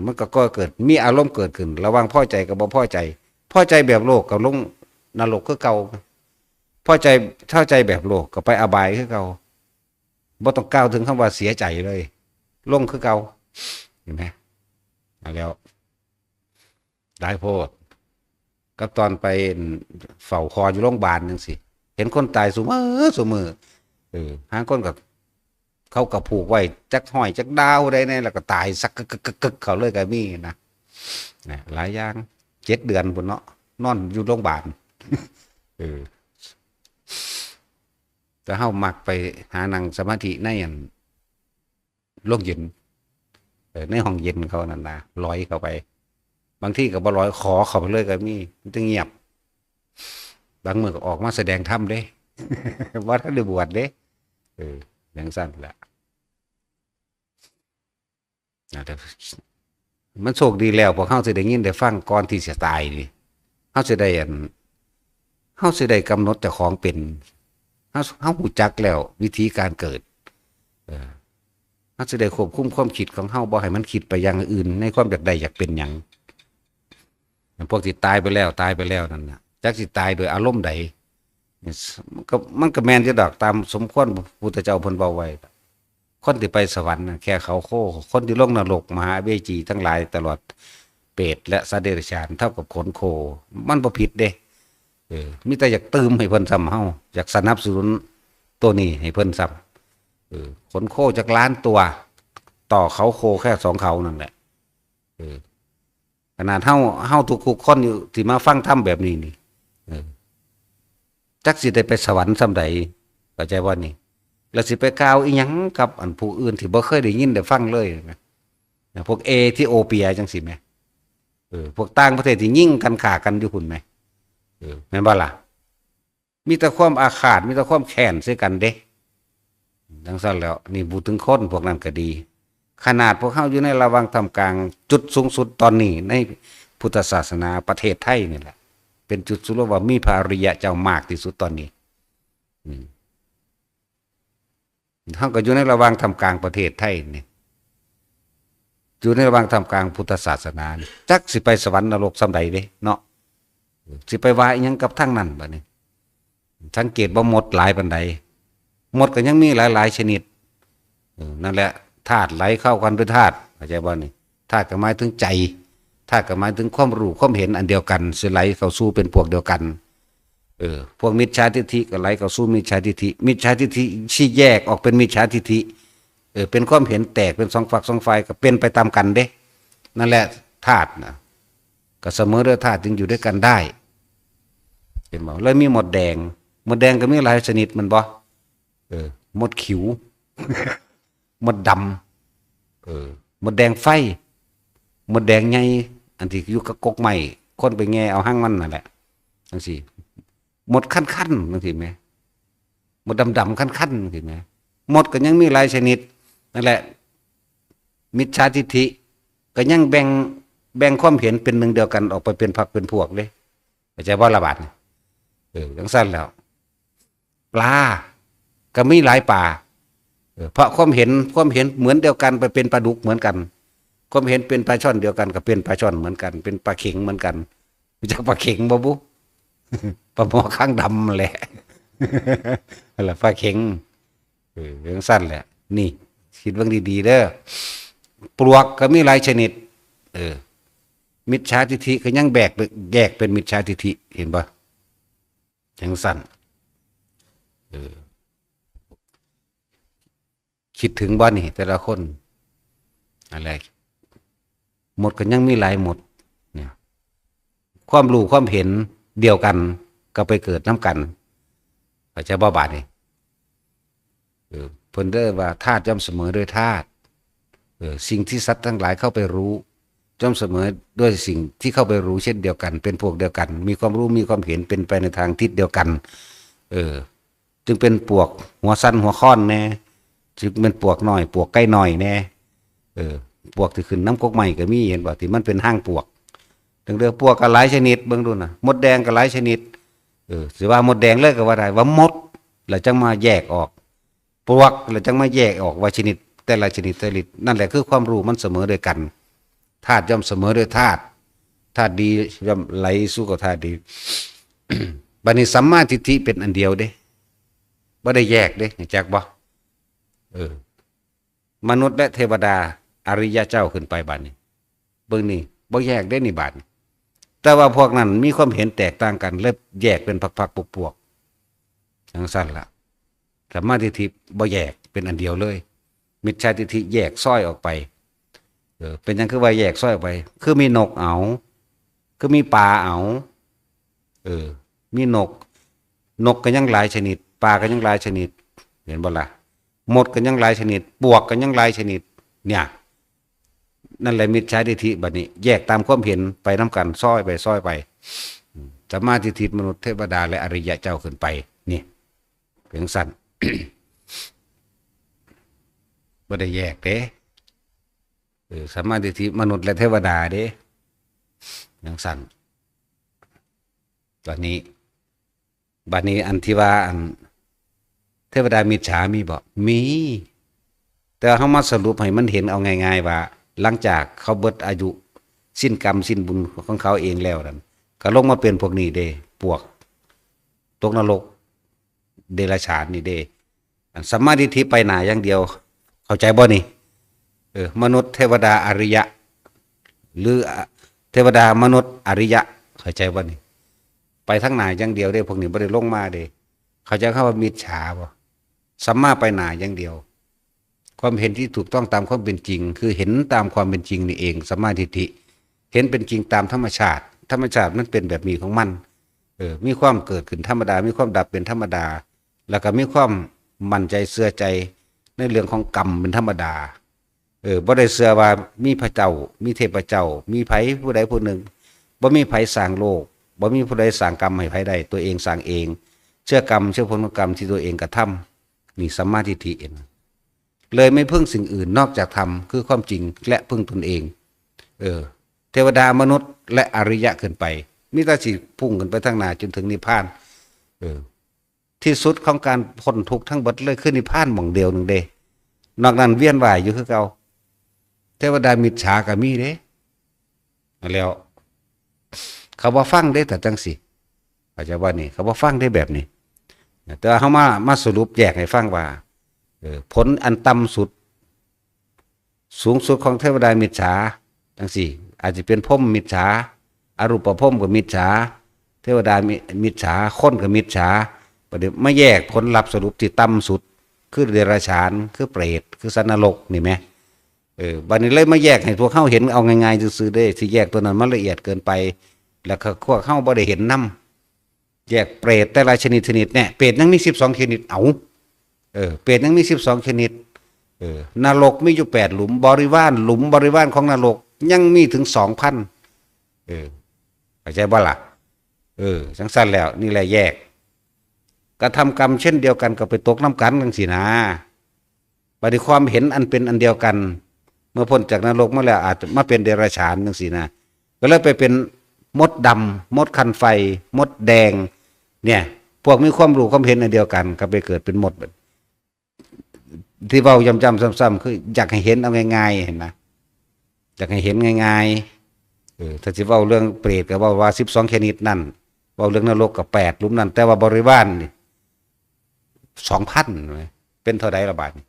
มันก็ก่อเกิดมีอารมณ์เกิดขึ้นระหว่างพอใจกับบ่พอใจแบบโลกกับลงนรกคือเก่าพอใจเท่าใจแบบโลกก็ไปอบายคือเก่าบ่ต้องก้าวถึงคำว่าเสียใจเลยลงคือเก่าเห็นไหมแล้วได้โพดกับตอนไปเฝ้าคออยู่โรงพยาบาลจังสิเห็นคนตายซุมือหาคนกับเขากับผูกไว้จักห้อยจักดาวได้เนี่ยแล้วก็ตายสักกึกเขาเลยก็มีนะหลายอย่าง7 เดือนพุ่นเนาะนอนอยู่โรงพยาบาลแต่เฮามักไปหานั่งสมาธิในอันโรงเย็นในห้องเย็นเขานั่นนะลอยเข้าไปบางที่ก็บ่ลอยขอเข้าไปเลยก็มีมันจะเงียบบางมื้อก็ออกมาแสดงธรรมเด้ ว่าท่านได้บวชเด้อย่างสั้นแหละแต่มันโชคดีแล้วพวกเฮาสิได้ยินได้ฟังก่อนที่จะตายนี่เฮาสิได้กำหนดเจ้าของเป็นเฮาฮู้จักแล้ววิธีการเกิดเฮาสิได้ควบคุมความคิดของเฮาบ่ให้มันคิดไปอย่างอื่นในความอยากได้อยากเป็นหยังพวกที่ตายไปแล้วนั่นน่ะจักสิตายโดยอารมณ์ใดมันก็แม่นอยู่ดอกตามสมควรพุทธเจ้าเพิ่นเว้าไว้ คนที่ไปสวรรค์น่ะแค่เขาโค้คนที่ลงนรกมหาเวจีทั้งหลายตลอดเปรตและสัตว์เดรัจฉานเท่ากับขนโคมันบ่ผิดเด้มีแต่อยากตืมให้เพิ่นซ้ำเฮาอยากสนับสนุนตัวนี้ให้เพิ่นซ้ำขนโคจากล้านตัวต่อเขาโคแค่2เขานั่นแหละขนาดเฮาทุกคนอยู่ที่มาฟังธรรมแบบนี้นี่จักสิได้ไปสวรรค์ส่ำใดเข้าใจว่านี่แล้วสิไปกล่าวอีหยังกับอันผู้อื่นที่บ่เคยได้ยินได้ฟังเลยนะพวกเอธิโอเปียจังสิแม่พวกต่างประเทศที่ยิงกันฆ่ากันอยู่พุ่นแม่แม่นบ่ล่ะมีแต่ความอาฆาตมีแต่ความแค้นใส่กันเด้ดังซั่นแล้วนี่พูดถึงคนพวกนั้นก็ดีขนาดพวกเฮาอยู่ในระหว่างทำกลางจุดสูงสุดตอนนี้ในพุทธศาสนาประเทศไทยนี่แหละเป็นจุดสุดว่ามีพระอริยะเจ้ามากที่สุดตอนนี้เฮาก็อยู่ในระหว่างทำกลางประเทศไทยนี่อยู่ในระหว่างทำกลางพุทธศาสนาจักสิไปสวรรค์นรกส่ำใดเด้เนาะสิไปว่าอีหยังกับทั้งนั้นบัดนี้สังเกตบ่หมดหลายปานใดหมดก็ยังมีหลายๆชนิดนั่นแหละธาตุไหลเข้ากันเป็นธาตุเข้าใจบ่นี่ธาตุก็หมายถึงใจธาตุก็หมายถึงความรู้ความเห็นอันเดียวกันสิไหลเข้าสู่เป็นพวกเดียวกันพวกมิจฉาทิฏฐิก็ไหลเข้าสู่มิจฉาทิฏฐิมิจฉาทิฏฐิชี้แยกออกเป็นมิจฉาทิฏฐิเป็นความเห็นแตกเป็นสองฝักสองฝ่ายก็เป็นไปตามกันเด้นั่นแหละธาตุนะก็เสมอด้วยธาตุจึงอยู่ด้วยกันได้เห็นบ่แล้วมีหมดแดงก็มีหลายชนิดมันบ่หมดขิวหมดดำหมดแดงไฟหมดแดงใหญ่อันที่อยู่กับกกใหม่คนไปแง่เอาหั่งมันนั่นแหละจังซี่หมดขั้นจังซี่แม่หมดดำๆขั้นจังซี่แม่หมดก็ยังมีหลายชนิดนั่นแหละมิจฉาทิฏฐิก็ยังแบ่งความเห็นเป็นหนึ่งเดียวกันออกไปเป็นพรรคเป็นพวกเลยเข้าใจบ่ละบาดนี่จังซั่นแล้วปลาก็มีหลายป่าเพราะความเห็นเหมือนเดียวกันไปเป็นปลาดุกเหมือนกันความเห็นเป็นปลาช่อนเดียวกันก็เป็นปลาช่อนเหมือนกันเป็นปลาเข็งเหมือนกันรู้จักปลาเข็งบ่บุปลาหมอข้างดำแหละนั่นแหละปลาเข็งจังซั่นแหละนี่คิดเบิ่งดีๆเด้อปลวกก็มีหลายชนิดมิจฉาทิฏฐิก็ยังแยกเป็นมิจฉาทิฏฐิเห็นบ่จังซั่นคิดถึงบ่นี่แต่ละคนอะไรหมดก็ยังมีหลายหมดเนี่ยความรู้ความเห็นเดียวกันก็ไปเกิดน้ำกันเข้าใจบ่บาดนี่เพิ่นเด้อว่าธาตุย่อมเสมอด้วยธาตุสิ่งที่สัตว์ทั้งหลายเข้าไปรู้ย่อมเสมอด้วยสิ่งที่เข้าไปรู้เช่นเดียวกันเป็นพวกเดียวกันมีความรู้มีความเห็นเป็นไปในทางทิศเดียวกันจึงเป็นปวกหัวสั้นหัวค้อนแน่จึงเป็นปวกน้อยปวกใกล้น้อยแน่ปวกที่ขึ้นน้ำกกใหม่ก็มีเห็นบ่ที่มันเป็นห้างปวกถึงเรื่องปวกก็หลายชนิดเบิ่งดูน่ะมดแดงก็หลายชนิดสิว่ามดแดงเลยก็ว่าได้ว่ามดแล้วจังมาแยกออกปวกแล้วจังมาแยกออกว่าชนิดแต่ละชนิดนั่นแหละคือความรู้มันเสมอด้วยกันธาตุย่อมเสมอด้วยธาตุดีย่อมไหลสู่กับธาตุดี บัดนี้สัมมาทิฏฐิเป็นอันเดียวเด้บ่ได้แยกเด้จักบ่มนุษย์และเทวดาอริยเจ้าขึ้นไปบัดนี้เบิ่งนี่บ่แยกได้นี่บัดแต่ว่าพวกนั้นมีความเห็นแตกต่างกันเลยแยกเป็นพรรคๆพวกๆจังซั่นล่ะสัมมาทิฏฐิบ่แยกเป็นอันเดียวเลยมิจฉาทิฏฐิแยกซ้อยออกไปเป็นหยังคือว่าแยกซ้อยออกไปคือมีนกเอาคือมีปลาเอามีนกก็ยังหลายชนิดปลาก็ยังหลายชนิดเห็นบ่ล่ะมดก็ยังหลายชนิดปวกก็ยังหลายชนิดเนี่ยนั่นแหละมิจฉาทิฏฐิบัดนี้แยกตามความเห็นไปนำกันซ้อยไปสัมมาทิฏฐิมนุษย์เทวดาและอริยะเจ้าขึ้นไปนี่เพียงสั้น บ่ได้แยกเด้สัมมาทิฏฐิมนุษย์และเทวดาเด้อย่างสั้นบัดนี้อันที่ว่าอันเทวดามิจฉามีบ่มีแต่เฮามาสรุปให้มันเห็นเอาง่ายๆว่าหลังจากเขาเบิดอายุสิ้นกรรมสิ้นบุญของเขาเองแล้วนั่นก็ลงมาเป็นพวกนี้เด้พวกตกนรกเดรัจฉานนี่เด้สัมมาทิฏฐิไปหน้าอย่างเดียว เข้าใจบ่นี่มนุษย์เทวดาอริยะหรือเทวดามนุษย์อริยะเข้าใจบ่นี่ไปทั้งหน้าอย่างเดียวเด้พวกนี้บ่ได้ลงมาเด้เข้าใจคำว่ามิจฉาบ่สัมมาไปหน้าอย่างเดียวความเห็นที่ถูกต้องตามความเป็นจริงคือเห็นตามความเป็นจริงนี่เองสัมมาทิฏฐิเห็นเป็นจริงตามธรรมชาติธรรมชาติมันเป็นแบบมีของมันมีความเกิดขึ้นธรรมดามีความดับเป็นธรรมดาแล้วก็มีความมั่นใจเชื่อใจในเรื่องของกรรมเป็นธรรมดาบ่ได้เชื่อว่ามีพระเจ้ามีเทพเจ้ามีไผผู้ใดผู้หนึ่งบ่มีไผสร้างโลกบ่มีผู้ใดสร้างกรรมให้ไผได้ตัวเองสร้างเองเชื่อกรรมเชื่อผลของกรรมที่ตัวเองกระทำนี่สัมมาทิฏฐิเองเลยไม่พึ่งสิ่งอื่นนอกจากธรรมคือความจริงและพึ่งตนเองเทวดามนุษย์และอริยะขึ้นไปมิตรสิพุ่งขึ้นไปทางหน้าจนถึงนิพพานที่สุดของการพ้นทุกข์ทั้งหมดเลยคือนิพพานหม่องเดียวหนึ่งเด้นอกนั้นเวียนว่ายอยู่คือเก่าเทวดามิจฉาก็มีเด้แล้วเขาบ่ฟังได้แต่จังสิอาจจะว่านี่เขาบ่ฟังได้แบบนี้แต่เขามาสรุปแยกให้ฟังว่าผลอันต่ำสุดสูงสุดของเทวดามิจฉาจังสิอาจจะเป็นพรหมมิจฉาอรูปพรหมกับมิจฉาเทวดามิจฉาคนกับมิจฉาประเดี๋ยวไม่แยกผลลัพธ์สรุปที่ต่ำสุดคือเดรัจฉานคือเปรตคือสัตว์นรกนี่ไหมบัดนี้เลยมาแยกให้พวกเข้าเห็นเอาง่ายๆซื่อๆได้สิแยกตัวนั้นมันละเอียดเกินไปแล้วก็พวกเข้าบ่ได้เห็นนำแยกเปรตแต่ละชนิดเนี่ยเปรตยังมี12ชนิดเอาเปรตยังมี12ชนิดนรกมีอยู่8หลุมบริวารของนรกยังมีถึง 2,000เข้าใจบ่ล่ะจังซั่นแล้วนี่แหละแยกกระทำกรรมเช่นเดียวกันก็ไปตกน้ำกันจังซี่นะบัดนี้ความเห็นอันเป็นอันเดียวกันเมื่อพ้นจากนรกมาแล้วอาจจะมาเป็นเดรัจฉานจังซี่นะก็เลยไปเป็นมดดำมดคันไฟมดแดงเนี่ยพวกมีความรู้ความเห็นอันเดียวกันก็ไปเกิดเป็นมดที่เว้าย้ำๆซ้ำๆคืออยากให้เห็นเอาง่ายๆเห็นนะอยากให้เห็นง่ายๆถ้าสิเว้าเรื่องเปรตก็เว้าว่า12ชนิดนั่นเว้าเรื่องนรกก็8หลุมนั่นแต่ว่าบริวารนี่ 2,000เป็นเท่าใดละบาดนี่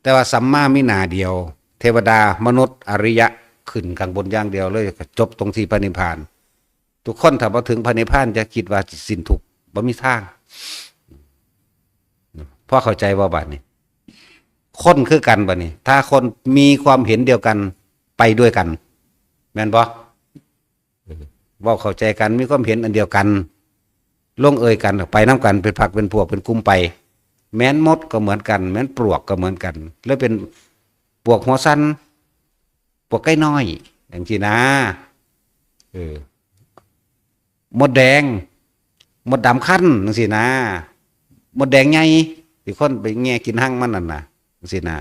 แต่ว่าสัมมามีหน้าเดียวเทวดามนุษย์อริยะขึ้นข้างบนอย่างเดียวเลยจบตรงที่พระนิพพานทุกคนถ้าพอถึงพระนิพพานจะคิดว่าสิ้นทุกข์บ่มีทางพอเข้าใจว่าบัดนี้คนคือกันบัดนี้ถ้าคนมีความเห็นเดียวกันไปด้วยกันแม่นบ่ว่าเข้าใจกันมีความเห็นอันเดียวกันลงเอยกันไปน้ำกันเป็นผักเป็นพวกเป็นกลุ่มไปแม้นมดก็เหมือนกันแม้นปลวกก็เหมือนกันแล้วเป็นปลวกหัวสั้นปลวกใกล้น้อยอย่างที่นะมดแดงมดดำขั้นอย่างที่นะมดแดงใหญ่ที่คนไปแง่กินหั่งมันนั่นนะอย่างที่นะ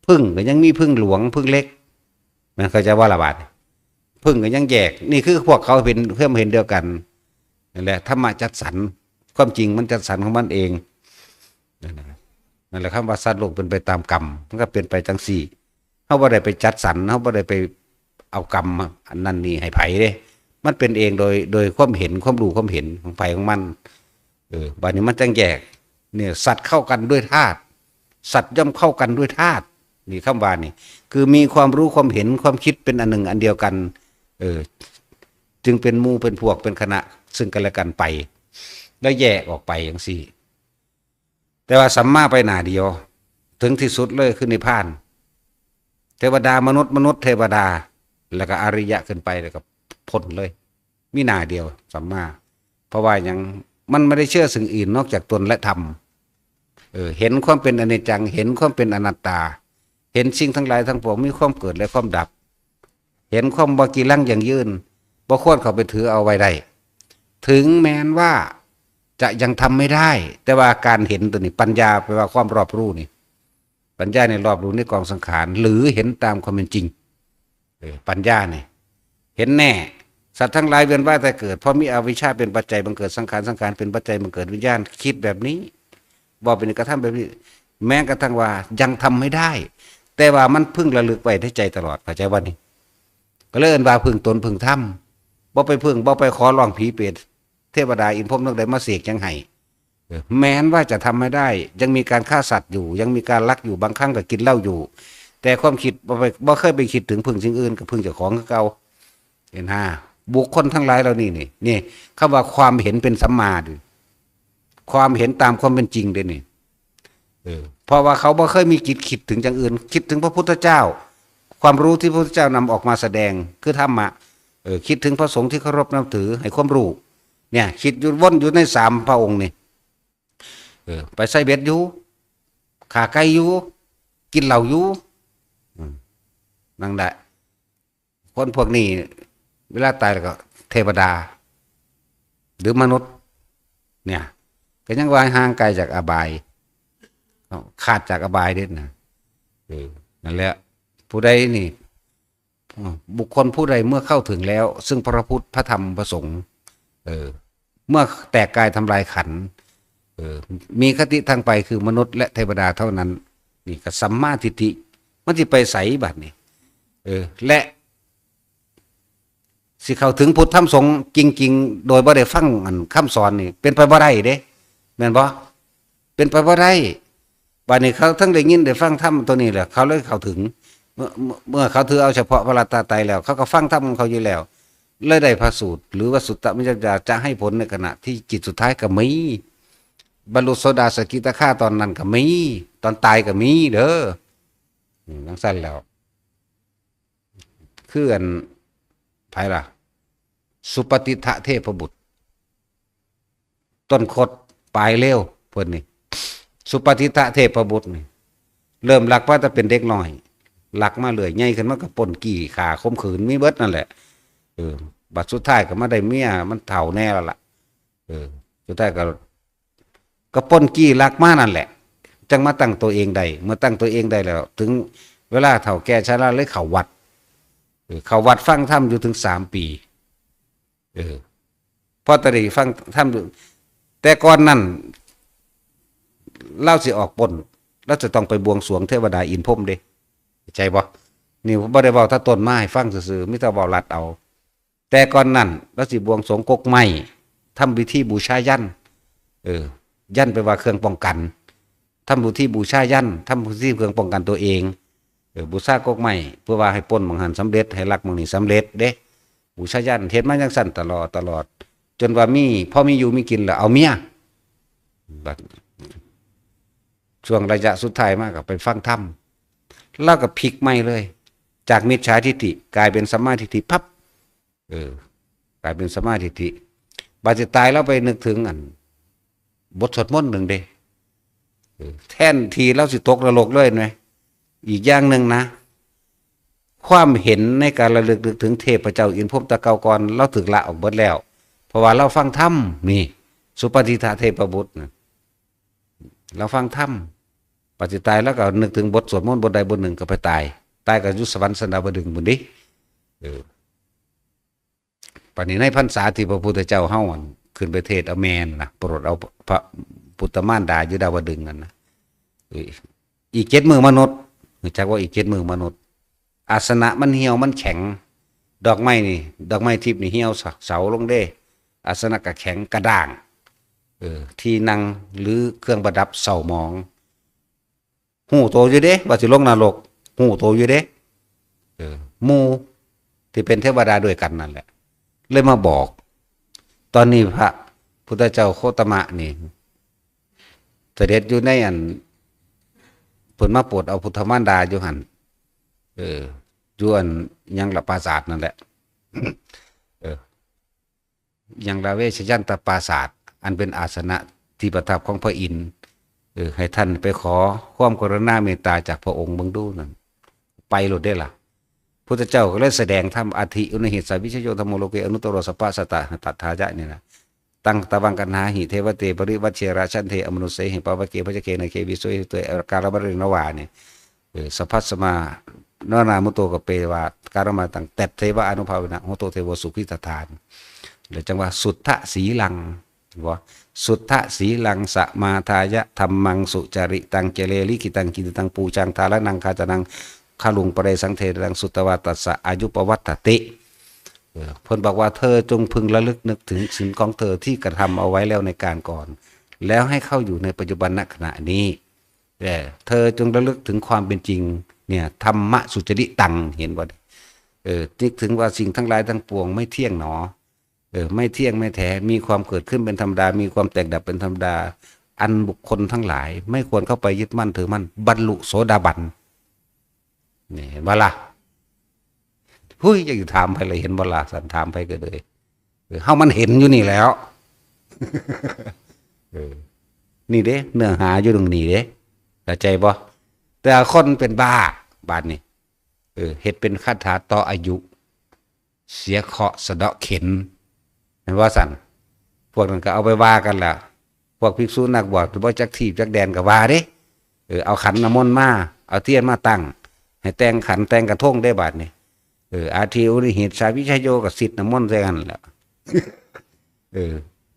พึ่งก็ยังมีพึ่งหลวงพึ่งเล็กมันเขาจะว่าละบาดพึ่งก็ยังแยกนี่คือพวกเขาเป็นเพื่อเห็นเดียวกันนั่นแหละธรรมะจัดสรรความจริงมันจัดสรรของมันเองนั่นแหละคำว่าสัตว์โลกเป็นไปตามกรรมมันก็เป็นไปจังสี่เขาบ่ได้ไปจัดสรรเขาบ่ได้ไปเอากรรมอันนั้นนี่ให้ไผเด้มันเป็นเองโดยความเห็นความรู้ความเห็นของไผของมันบัดนี้มันจังแยกเนี่ยสัตว์เข้ากันด้วยธาตุสัตว์ย่อมเข้ากันด้วยธาตุนี่คำว่านี่คือมีความรู้ความเห็นความคิดเป็นอันหนึ่งอันเดียวกันจึงเป็นหมู่เป็นพวกเป็นคณะซึ่งกันและกันไปแล้วแยกออกไปอย่างสี่แต่ว่าสัมมาไปหน้าเดียวถึงที่สุดเลยคือนิพพานเทวดามนุษย์เทวดาแล้วก็อริยะขึ้นไปแล้วก็พ้นเลยมีหน้าเดียวสัมมาเพราะว่ายังมันไม่ได้เชื่อสิ่งอื่นนอกจากตนและธรรมเห็นความเป็นอนิจจังเห็นความเป็นอนัตตาเห็นสิ่งทั้งหลายทั้งปวงมีความเกิดและความดับเห็นความบ่กีรังอย่างยืนบ่ควรเข้าไปถือเอาไว้ได้ถึงแม้นว่าจะยังทำไม่ได้แต่ว่าการเห็นตัวนี้ปัญญาแปลว่าความรอบรู้นี่ปัญญาในรอบรู้ในกองสังขารหรือเห็นตามความเป็นจริงปัญญาเนี่ยเห็นแน่สัตว์ทั้งหลายเวียนว่ายแต่เกิดเพราะมีอวิชชาเป็นปัจจัยบังเกิดสังขารเป็นปัจจัยบังเกิดวิญญาณคิดแบบนี้บอกเป็นกระทำแบบนี้แม้กระทั่งว่ายังทำไม่ได้แต่ว่ามันพึ่งระลึกไว้ในใจตลอดเข้าใจว่านี่ก็เลยเอิ้นว่าพึ่งตนพึ่งธรรมบ่ไปพึ่งบ่ไปขอร้องผีเปรตเทวดาอินพรหมนกใดมาเสกจังไห้ แม้นว่าจะทำไม่ได้ยังมีการฆ่าสัตว์อยู่ยังมีการลักอยู่บางครั้งก็กินเหล้าอยู่แต่ความคิดบ่เคยไปคิดถึงพึ่งสิ่งอื่นกับพึ่งเจ้าของเก่าเห็นฮะบุคคลทั้งหลายเหล่านี้นี่คำว่าความเห็นเป็นสัมมาดิความเห็นตามความเป็นจริงเด้นี่เพราะว่าเขาบ่เคยมีจิตคิดถึงอย่างอื่นคิดถึงพระพุทธเจ้าความรู้ที่พระพุทธเจ้านำออกมาแสดงคือธรรมะคิดถึงพระสงฆ์ที่เคารพนับถือให้ความรู้เนี่ยคิดอยู่วนอยู่ในสามพระองค์นี่ไปใส่เบ็ดอยู่ขาไก่อยู่กินเหล้าอยู่นั่งได้คนพวกนี้เวลาตายแล้วก็เทวดาหรือมนุษย์เนี่ยก็ยังว่าห่างไกลจากอบายขาดจากอบายเด็ดนะนั่นแหละผู้ใดนี่บุคคลผู้ใดเมื่อเข้าถึงแล้วซึ่งพระพุทธพระธรรมพระสงฆ์เมื่อแตกกายทำลายขันธ์มีคติทางไปคือมนุษย์และเทวดาเท่านั้นนี่ก็สัมมาทิฏฐิมันที่ไปใสบัดนี่และสิเข้าถึงพุทธธรรมสงฆ์จริงๆโดยบ่ได้ฟังคำสอนนี่เป็นไปบ่ได้เด้แม่นบ่เป็นไปบ่ได้บัดนี้เขาทั้งได้ยินได้ฟังธรรมตัวนี้แหละเขาเลยเข้าถึงเมื่อเขาถือเอาเฉพาะพระรัตนตรัยแล้วเขาก็ฟังธรรมของเขาอยู่แล้วเลยได้พระสูตรหรือว่าสุตตมัจจาจะให้ผลในขณะที่จิตสุดท้ายก็มีบรรลุโสดาสกิทาคาตอนนั้นก็มีตอนตายก็มีเด้อทั้งสั้นแล้วคืออันไผล่ะสุปฏิทะเทพบุตรต้นคดปลายเลี้ยวเพิ่นนี่สุปฏิทะเทพบุตรนี่เริ่มหลักว่าจะเป็นเด็กน้อยหลักมาเลยใหญ่ขึ้นมากับปนกี่ขาข่มขืนมีเบิดนั่นแหละบัดสุดท้ายก็มาได้เมียมันเฒ่าแน่แล้วล่ะสุดท้ายก็ปนกี่หลักมานั่นแหละจังมาตั้งตัวเองได้เมื่อตั้งตัวเองได้แล้วถึงเวลาเฒ่าแก่ชราเลยเข้าวัดฟังธรรมอยู่ถึง3 ปีพอตรีฟังธรรมแต่ก่อนนั้นเล่าสิออกปนแล้วจะต้องไปบวงสรวงเทวดาอินพรหมเด้ใจบ่นี่บ่ได้เว้าถ้าต้นไม้ฟังซื่อๆมิแต่เว้าลัดเอาแต่ก่อนนั้นแล้วสิบวงสรวงกกไม้ทำพิธีบูชายันยันไปว่าเครื่องป้องกันทำพิธีบูชายันทำพิธีเครื่องป้องกันตัวเองบูชากกไม้เพื่อว่าให้ปนบางหันสำเร็จให้ลักบางนี่สำเร็จเด้บูชายันเฮ็ดมาจังซั่นตลอดจนว่ามีพอมีอยู่มีกินแล้วเอาเมียบัดช่วงระยะสุดท้ายมากก็ไปฟังธรรมแล้วก็พลิกใหม่เลยจากมิจฉาทิฏฐิกลายเป็นสัมมาทิฏฐิปั๊บกลายเป็นสัมมาทิฏฐิบาดจะตายแล้วไปนึกถึงบทสวดมนต์หนึ่งเด้แท่นทีแล้วสิตกนรกเลยไหมอีกอย่างหนึ่งนะความเห็นในการระลึกถึงเทพเจ้าอินพรหมตะเกากรเราถึกละออกเบิดแล้วเพราะว่าเราฟังธรรมนี่สุปฏิทาเทพบุตรเราฟังธรรมปฏิตายแล้วก็นึกถึงบทสวดมนต์บทใดบทหนึ่งก็ไปตายกับยุสวรรค์สนาบดึงบุญดิปานนี้ในพรรษาที่พระพุทธเจ้าเฮาขึ้นไปเทศเอาแมนนะโปรดเอาพระพุทธมารดาอยู่ดาวดึงกันนะอีก7 มือมนุษย์จักว่าอีก7 มือมนุษย์อาสนะมันเหี่ยวมันแข็งดอกไม้นี่ดอกไม้ทิพย์นี่เหี่ยวเสาลงเด้อาสนะก็แข็งกระด้างที่นั่งหรือเครื่องประดับเสาหมองหูโตอยู่เด้ว่าสิลงนรกหูโตอยู่เด้หมู่ที่เป็นเทวดาด้วยกันนั่นแหละเลยมาบอกตอนนี้พระพุทธเจ้าโคตมะนี่เสด็จอยู่ในเพิ่นมาโปรดเอาพุทธมารดาอยู่หั่นอยู่ยังละปราสาทนั่นแหละยังละเวชยันตปราสาทอันเป็นอาสนะที่ประทับของพระอินทร์ให้ท่านไปขอความกรุณาเมตตาจากพระองค์เบิ่งดูนั่นไปโลดได้ล่ะพุทธเจ้าก็เลยแสดงธรรมอธิอุณหิตสาวิชโยธรรมโลเกอนุตตรสัพพะสัตตะตัทธายะนี่นะตั้งตะวังกันหาหิเทวเตปริวัชเชราชันเทอมนุเสหิปาวเกพระเจเกนเควิสุยตัวการบริณวานี่สัพพสมานนามุโตกเปวาการมาตั้งแต่เทวะอนุภาเวนะโหโตเทวสุขิตทานหรือจังว่าสุทธสีลังว่าสุทธสีลังสมาทายะธรรมังสุจริตังเจเลลิกิตังกิตตังปูจังทาละนังคาจนังขาลุงปะเรสังเทรังสุตวาตัสสะอายุปวัตติเพิ่นบอกว่าเธอจงพึงระลึกนึกถึงศีลของเธอที่กระทำเอาไว้แล้วในการก่อน แล้วให้เข้าอยู่ในปัจจุบันณขณะนี้แต่เธอจงระลึกถึงความเป็นจริงเนี่ยธรรมะสุจริตังเห็นบ่นึกถึงว่าสิ่งทั้งหลายทั้งปวงไม่เที่ยงหนอไม่เที่ยงไม่แท้มีความเกิดขึ้นเป็นธรรมดามีความแตกดับเป็นธรรมดาอันบุคคลทั้งหลายไม่ควรเข้าไปยึดมั่นถือมั่นบรรลุโสดาบันนี่เห็นบ่ล่ะหุ้ยจะถามไปเลยเห็นบ่ล่ะสันถามไปก็เลยเฮามันเห็นอยู่นี่แล้วนี่เด้เนื้อหาอยู่ตรงนี้เด้เข้าใจบ่แต่คนเป็นบ้าบาดนี้เฮ็ดเป็นคาถาต่ออายุเสียเคราะห์สะเดาะเข็นเห็นว่าสั่นพวกนั้นก็เอาไปว่ากันล่ะพวกภิกษุนักบวชบ่จักที่จักแดนก็ว่าเด้เอาขันน้ำมนต์มาเอาเทียนมาตั้งให้แต่งขันแต่งกระทงได้บาดนี้อาทิอุริหิตสาวิชโยกับสิทธิ์น้ำมนต์ใส่กันแหละ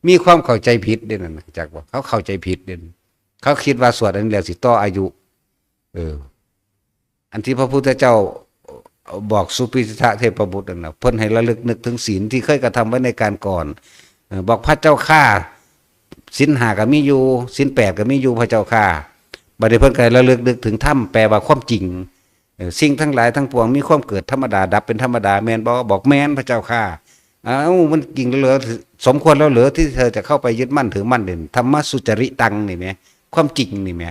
มีความเข้าใจผิดเด่นนะจากว่าเขาเข้าใจผิดเด่นเขาคิดว่าสวดอันนี้แล้วสิต่ออายุอันที่พระพุทธเจ้าบอกสุปิสิทธะเทพบุตรนะเพิ่นให้ระลึกนึกถึงศีลที่เคยกระทำไว้ในการก่อนบอกพระเจ้าข้าศีลห้าก็มีอยู่ศีลแปดก็มีอยู่พระเจ้าข้าบัดนี้เพิ่นก็ระลึกนึกถึงธรรมแปลว่าความจริงสิ่งทั้งหลายทั้งปวงมีความเกิดธรรมดาดับเป็นธรรมดาแม่นบอกแม่นพระเจ้าข้ามันจริงเหลือสมควรแล้วเหลือที่เธอจะเข้าไปยึดมั่นถือมั่นเด่นธรรมะสุจริตังนี่แม่ความจริงนี่แม่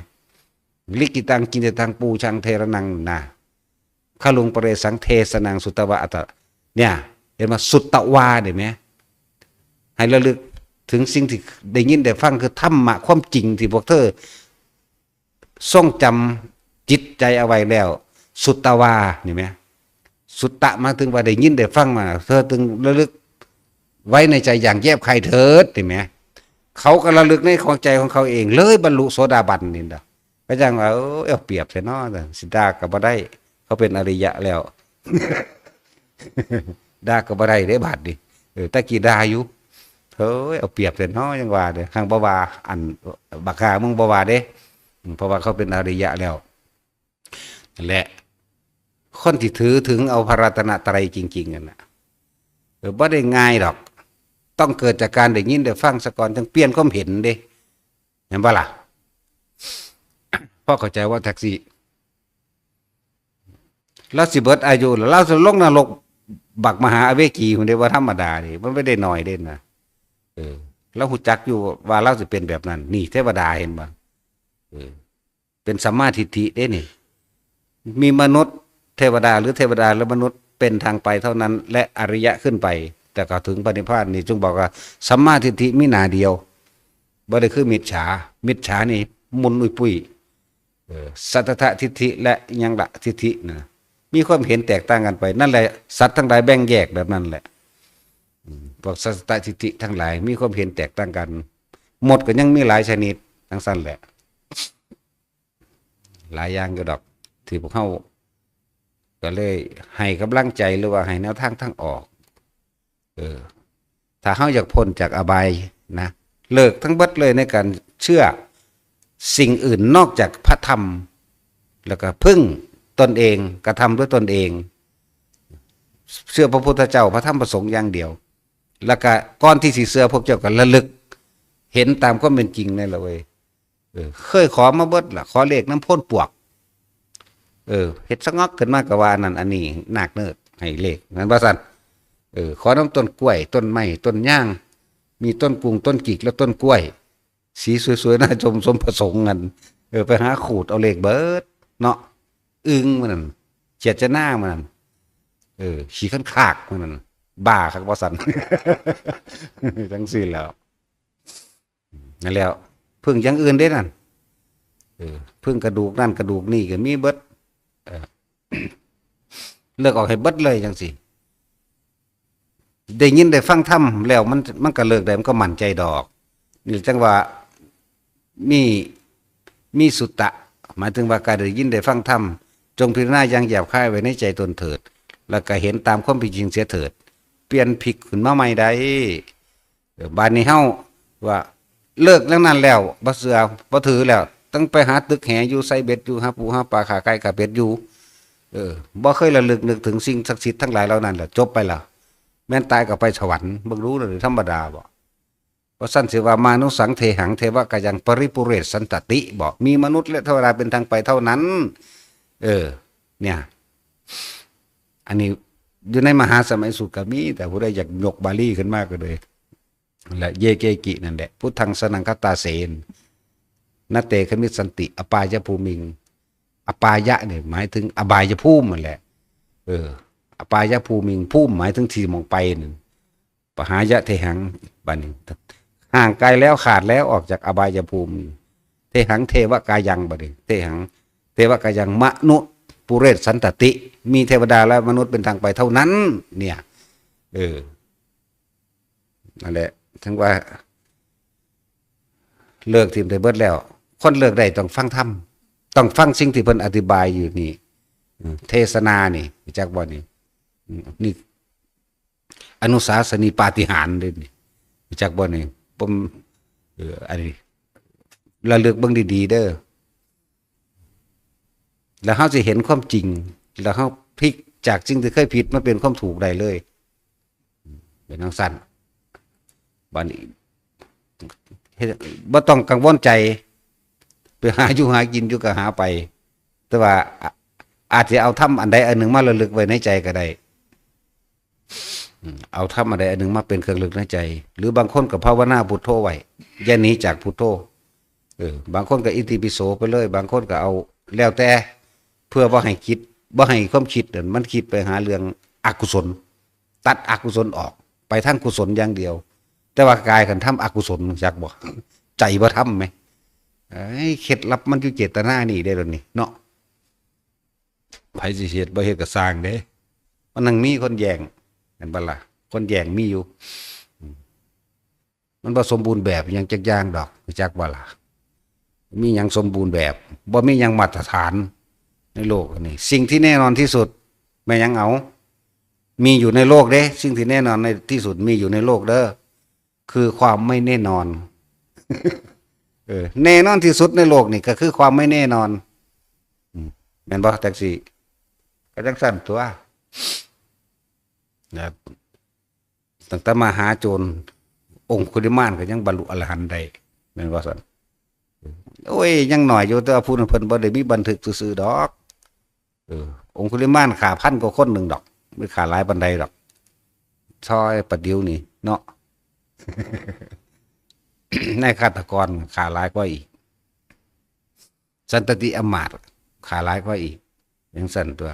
ลิกิตังกินตังปูชังเทระนังนะขลุงปเรสังเทสนังสุตวะอัตเนี่ยเห็นมาสุตวาเห็นไหมให้ระลึกถึงสิ่งที่ได้ยินได้ฟังคือธรรมะความจริงที่พวกเธอทรงจำจิตใจเอาไว้แล้วสุตวาเห็นไหมสุตตะมาถึงว่าได้ยินได้ฟังมาเธอถึงระลึกไว้ในใจอย่างแยบคายเถิดเห็นไหมเขาก็ระลึกในของใจของเขาเองเลยบรรลุโสดาบันนี่นะก็ยังว่าเอาเปรียบใช่เนาะสิดากับบ่ได้เขาเป็นอริยะแล้วด่าก็บ่ได้ได้บาดดิตะกี้ด่าอยู่เฮ้ยเอาเปรียบแต่น้อยยังว่าเด้ข้างบ่ว่าอันบักหามึงบ่ว่าเด้เพราะว่าเขาเป็นอริยะแล้วนั่นแหละคนที่ถือถึงเอาพระรัตนตรัยจริงๆกันน่ะบ่ได้ง่ายดอกต้องเกิดจากการได้ยินได้ฟังซะก่อนถึงเปลี่ยนความเห็นเด้เห็นบ่ล่ะพ่อเข้าใจว่าแท็กซี่แล้วสิเบิดอายุแล้วเราจะลงนรกบักมหาอเวกีคนเดียวว่าธรรมดาดิมันไม่ได้น้อยเด่นนะแล้วหูจักอยู่ว่าเราจะเป็นแบบนั้นนี่เทวดาเห็นบ่เป็นสัมมาทิฏฐิเด้นี่มีมนุษย์เทวดาหรือเทวดาและมนุษย์เป็นทางไปเท่านั้นและอริยะขึ้นไปแต่ก็ถึงปณิพพานนี่จงบอกว่าสัมมาทิฏฐิมีหน้าเดียวบ่ได้คือมิจฉานี่มุนอุยปุ้ยสัทธะทิฏฐิและยังละทิฏฐินะมีความเห็นแตกต่างกันไปนั่นแหละสัตว์ทั้งหลายแบ่งแยกแบบนั้นแหละพวกสัทธะทิฏฐิทั้งหลายมีความเห็นแตกต่างกันหมดก็ยังมีหลายชนิดทั้งสั้นแหละหลายอย่างก็ดอกที่พวกเขาก็เลยให้กำลังใจหรือว่าให้แนวทางออกถ้าเขาอยากพ้นจากอบายนะเลิกทั้งบัดเลยในการเชื่อสิ่งอื่นนอกจากพระธรรมแล้วก็พึ่งตนเองกระทำด้วยตนเองเชื่อพระพุทธเจ้าพระธรรมพระสงฆ์อย่างเดียวแล้วก็ก้อนที่สีเสื้อพวกเจ้าก็ระลึกเห็นตามความเป็นจริงนี่แหละเว้ยเคยขอมาเบิดล่ะขอเลขน้ำพ่นปวกเฮ็ดสงอกขึ้นมากกับว่านั่นอันนี้หนักเนิดให้เลขนั้นว่าสั่นขอน้ำต้นกล้วยต้นไม้ต้นย่างมีต้นกุงต้นกิกแล้วต้นกล้วยสีสวยๆน่าชมสมประสงค์กันไปหาขูดเอาเลขเบิดเนาะอึ้งมันนั่นเจียดจะหน้ามันนั่นขี้ขันขากมันนั่นบ้าครับว่าสัน ทั้งสิ้นแล้วนั่นแล้วพึ่งอย่างอื่นได้นั่นพึ่งกระดูกนั่นกระดูกนี่ก็มีเบิดเลิกออกให้เบิดเลยจังสิได้ยินได้ฟังธรรมแล้วมันก็เลิกได้มันก็มั่นใจดอกนี่จังว่ามีสุตตะหมายถึงว่าการได้ยินได้ฟังธรรมจงพิจารณาอย่างหยาบคายไว้ในใจตนเถิดแล้วก็เห็นตามความเป็นจริงเสียเถิดเปลี่ยนผิดขึ้นมาใหม่ได้บานนี้เฮาว่าเลิกแล้วนั้นแล้วบ่เสือบ่ถือแล้วต้องไปหาตึกแหอยู่ใส่เบ็ดอยู่หาปูหาปลาขาไก่กับเป็ดอยู่บ่เคยระลึกนึกถึงสิ่งศักดิ์สิทธิ์ทั้งหลายเหล่านั้นแหละจบไปแล้วแม่นตายก็ไปสวรรค์บ่รู้เลยธรรมดาบ่ ราะสั้นสิว่ามานุสังเทหังเทวะกายังปริปุเรศสันตติบอกมีมนุษย์และเทวดาเป็นทางไปเท่านั้นเนี่ยอันนี้อยู่ในมหาสมัยสุขมีแต่ผู้ใดอยากยกบาลีขึ้นมากก็เลยและเยเกกินั่นแหละพุทธังสนังคตาเสนนเตคมิสันติอปายภูมิงอปายะเนี่ยหมายถึงอบายภูมินั่นแหละอปายภูมิงภูมิหมายถึงที่มองไปนั่นปหายะเทหังบัดนี้ห่างไกลแล้วขาดแล้วออกจากอบายภูมิเทหังเทวกายังบัดนี้เทหังเทวกายังมนุปุเรศสันตติมีเทวดาและมนุษย์เป็นทางไปเท่านั้นเนี่ยนั่นแหละถึงว่าเลิกทีมได้เบิดแล้วคนเลิกได้ต้องฟังธรรมต้องฟังสิ่งที่เพิ่นอธิบายอยู่นี่เทศนานี่จักบ่นี่อนุสาสนีปาฏิหาริย์เด้นี่จักบ่นี่ผมอันนี้ระลึกเบิ่งดีๆเด้อแล้วเฮาสิเห็นความจริงแล้วเฮาพลิกจากสิ่งที่เคยผิดมาเป็นความถูกได้เลยเป็นจังซั่นบัดนี้บ่ต้องกังวลใจไปหาอยู่หากินอยู่ก็หาไปแต่ว่าอาจจะเอาธรรมอันใดอันหนึ่งมาระลึกไว้ในใจก็ได้เอาธรรมอันใดอันหนึ่งมาเป็นเครื่องระลึกในใจหรือบางคนก็ภาวนาพุทโธไว้อย่าหนีจากพุทโธบางคนก็อิติปิโสไปเลยบางคนก็เอาแล้วแต่เพื่อบ่ให้คิดบ่ให้ความคิดมันคิดไปหาเรื่องอกุศลตัดอกุศลออกไปทางกุศลอย่างเดียวแต่ว่ากายกันทำอกุศลจักบ่ใจบ่ทำไหมเคล็ดลับมันคือเจตนานี่ได้แล้วนี่เนาะไผสิเฮ็ดบ่เฮ็ดก็สร้างเด้มันนั่งมีคนแย่งเห็นบ่ล่ะคนแย่งมีอยู่มันบ่สมบูรณ์แบบอย่างจักอย่างดอกจักบ่ล่ะมีหยังสมบูรณ์แบบบ่มีหยังมาตรฐานในโลกนี่สิ่งที่แน่นอนที่สุดแม่ยังเอามีอยู่ในโลกเด้สิ่งที่แน่นอนในที่สุดมีอยู่ในโลกเด้อคือความไม่แน่นอนแน่นอนที่สุดในโลกนี่ก็คือความไม่แน่นอนแม่นบ่แท็กซี่ก็จังสั่นตัวนะตั้งแต่มหาโจรองคุลิมานก็ยังบรรลุอรหันต์ได้แม่นบ่ซั่นโอ้ยยังหน่อยอยู่แต่ว่าผู้นั้นเพิ่นบ่ได้มีบันทึกซื่อๆดอกองคุลิมานฆ่าพันกว่าคนหนึ่งดอกไม่ฆ่าหลายปานใดดอกซอยประเดี๋ยวนี่เนาะ ในฆาตกรขาหลายกว่าอีกสันตติอมาตย์ขาหลายกว่าอีกยังสั่นตัว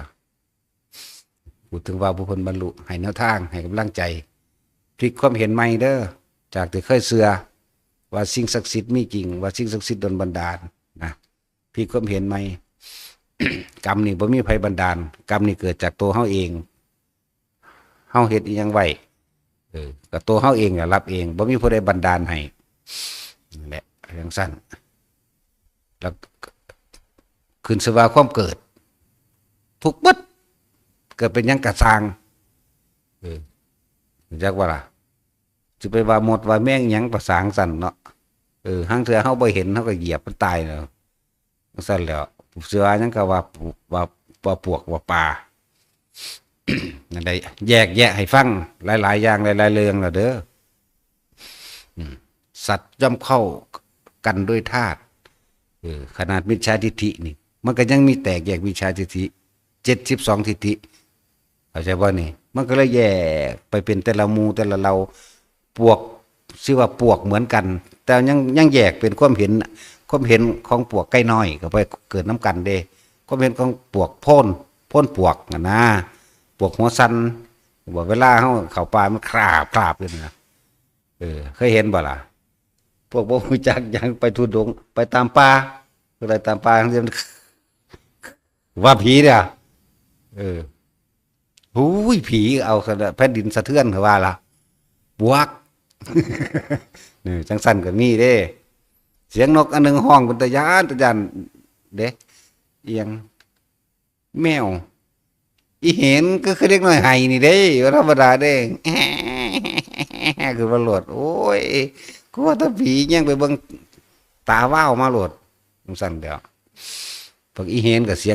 พูดถึงว่าบุคคลบรรลุให้แนวทางให้กำลังใจพลิกความเห็นใหม่เด้อจากที่เคยเชื่อว่าสิ่งศักดิ์สิทธิ์มีจริงว่าสิ่งศักดิ์สิทธิ์ดลบันดาลนะพลิกความเห็นใหม่ กรรมนี่บ่มีภัยบันดาลกรรมนี่เกิดจากตัวเฮาเองเฮาเฮ็ดอีหยังไว้ก็ตัวเฮาเองอ่ะรับเองบ่มีผู้ใดบันดาลให้นั่นแหละอย่างสั้นแล้วขึ้นสภาวะความเกิดทุกบัดเกิดเป็นหยังกะสร้างจักว่าล่ะสิไปว่าหมดว่าแม่งหยังประสางสั่นเนาะหังเทื่อเฮาบ่เห็นเฮาก็เหยียบมันตายแล้วสั่นแล้วเสือหยังก็ว่าปวกว่าปลานั่นได้แยกแยะให้ฟังหลายๆอย่างหลายๆเรื่องแล้วเด้อสัตว์ย่อมเข้ากันด้วยธาตุขนาดมิจฉาทิฏฐินี่มันก็ยังมีแตกแยกมิจฉาทิฏฐิ72ทิฏฐิเข้าใจบ่นี่มันก็เลยแยกไปเป็นแต่ละหมู่แต่ละเราปวกชื่อว่าปวกเหมือนกันแต่ยังแยกเป็นความเห็นของปวกใกล้น้อยก็ไปเกิดน้ำกันเด้ความเห็นของปวกพ่นปวกนะปวกหัวสันบอกเวลาเข้าป่ามันคราบเลยนะเคยเห็นบ่ล่ะพวกบ่รู้จักยังไปทุดงไปตามป่าอะไรตามป่าทั้งเรื่องว่าผีเนี่ยหูยผีเอาแผ่นดินสะเทือนเขาว่าล่ะบวก นี่จังสั่นก็มีเด้เสียงนกอันหนึ่งห้องเป็นตะยานเด้เอียงแมวอีเห็นก็คือเล็กน้อยไห้นี่เด้ธรรมดาเด้ คือว่าโหลดโอ้ยกูว่าถ้าผียังไปเบิ่งตาว้าวมาโหลดจังสั่นเดียวพวกอีเห็นกับเสีย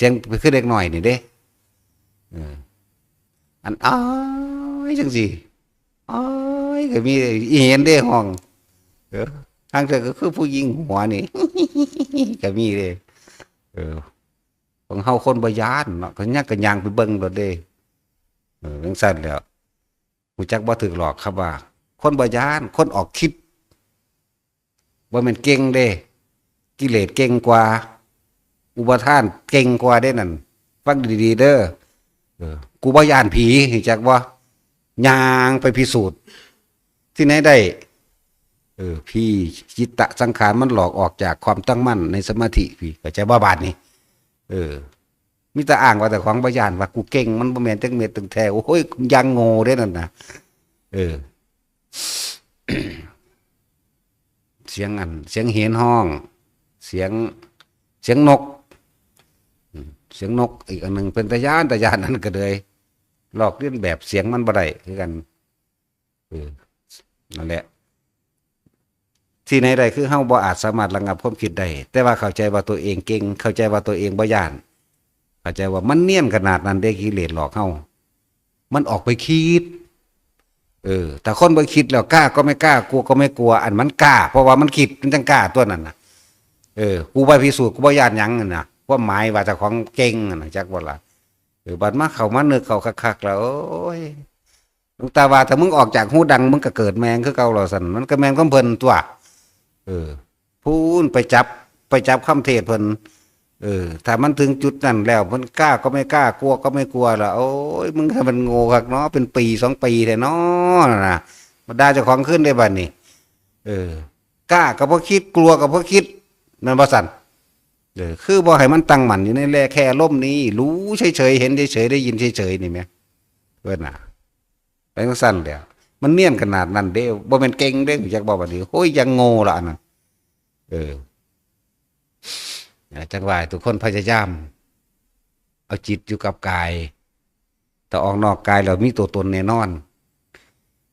งคือเล็กน้อยนี่เด้อันอ้ายจังสิอ้ายก็มีอีเห็นเด้ห้อง เออทางเธอก็คือผู้หญิงหัวนี่ ก็มีเลยเออของเฮาคนบ่ย้านเนาะก็ยักก็ย่างไปเบิ่งโลดเด้จังซั่นแหล้วรู้จักบ่ถูกหลอกครับว่าคนบ่ย้านคนออกคลิปบ่แม่นเก่งเด้กิเลสเก่งกว่าอุปทานเก่งกว่าเด้นั่นฟังดีๆเด้อกูบ่ย้านผีรู้จักบ่ย่างไปพิสูจน์ที่ไหนได้พี่จิตตะสังขารมันหลอกออกจากความตั้งมั่นในสมาธิพี่เข้าใจบ่บาดนี้มีแต่อ้างว่าแต่ของบ่ย้านว่ากูเก่งมันบ่แม่นจังเม็ดจังแท้โอ้ยยังโง่เด้นั่นน่ะเสียงเสียงเห็นห้องเสียงนกเสียงนกอีกอันหนึ่งเป็นตะยานนั้นก็เลยลอกเลียนแบบเสียงมันบ่ได้คือกันนั่นแหละที่ไหนใดคือเฮาบ่อาจสามารถระงับความคิดได้แต่ว่าเข้าใจว่าตัวเองเก่งเข้าใจว่าตัวเองบ่ย้านเข้าใจว่ามันเนียนขนาดนั้นเด้กิเลสหลอกเฮามันออกไปคิดแต่คนบ่คิดแล้วกล้าก็ไม่กล้ากลัวก็ไม่กลัวอันมันกล้าเพราะว่ามันคิดมันจังกล้าตัวนั้นน่ะกูไปพิสูจน์กูบ่ย้านหยังนั่นน่ะความหมายว่าเจ้าของเก่งน่ะจักบ่ล่ะบัดมาเข้ามานึกเข้าคักๆแล้วโอ้ยหลวงตาว่าถ้ามึงออกจากหูดังมึงก็เกิดแมงคือเก่าแล้วซั่นมันก็แมงของเพิ่นตัวพูนไปจับคำเทศเพิ่นถ้ามันถึงจุดนั้นแล้วเพิ่นกล้าก็ไม่กล้ากลัวก็ไม่กลัวล่ะโอ้ยมึงถ้ามันโง่คักเนาะเป็นปี2ปีแท้เนาะน่ะมาด่าเจ้าของขึ้นได้บัดนี้กล้าก็บ่คิดกลัวก็บ่คิดนั่นบ่สั่นคือบ่ให้มันตั้งมั่นอยู่ในแลแค่ลมนี้รู้เฉยๆเห็นเฉยๆได้ยินเฉยๆนี่แหมเพิ่นน่ะไปจังซั่นแล้วมันเนียนขนาดนั้นเด้บ่แม่นเก่งเด้จักบ่บัดนี้โอ้ยยังโง่ล่ะอันนั้นจังว่าทุกคนพยายามเอาจิตอยู่กับกายแต่ออกนอกกายเรามีตัวตนแน่นอน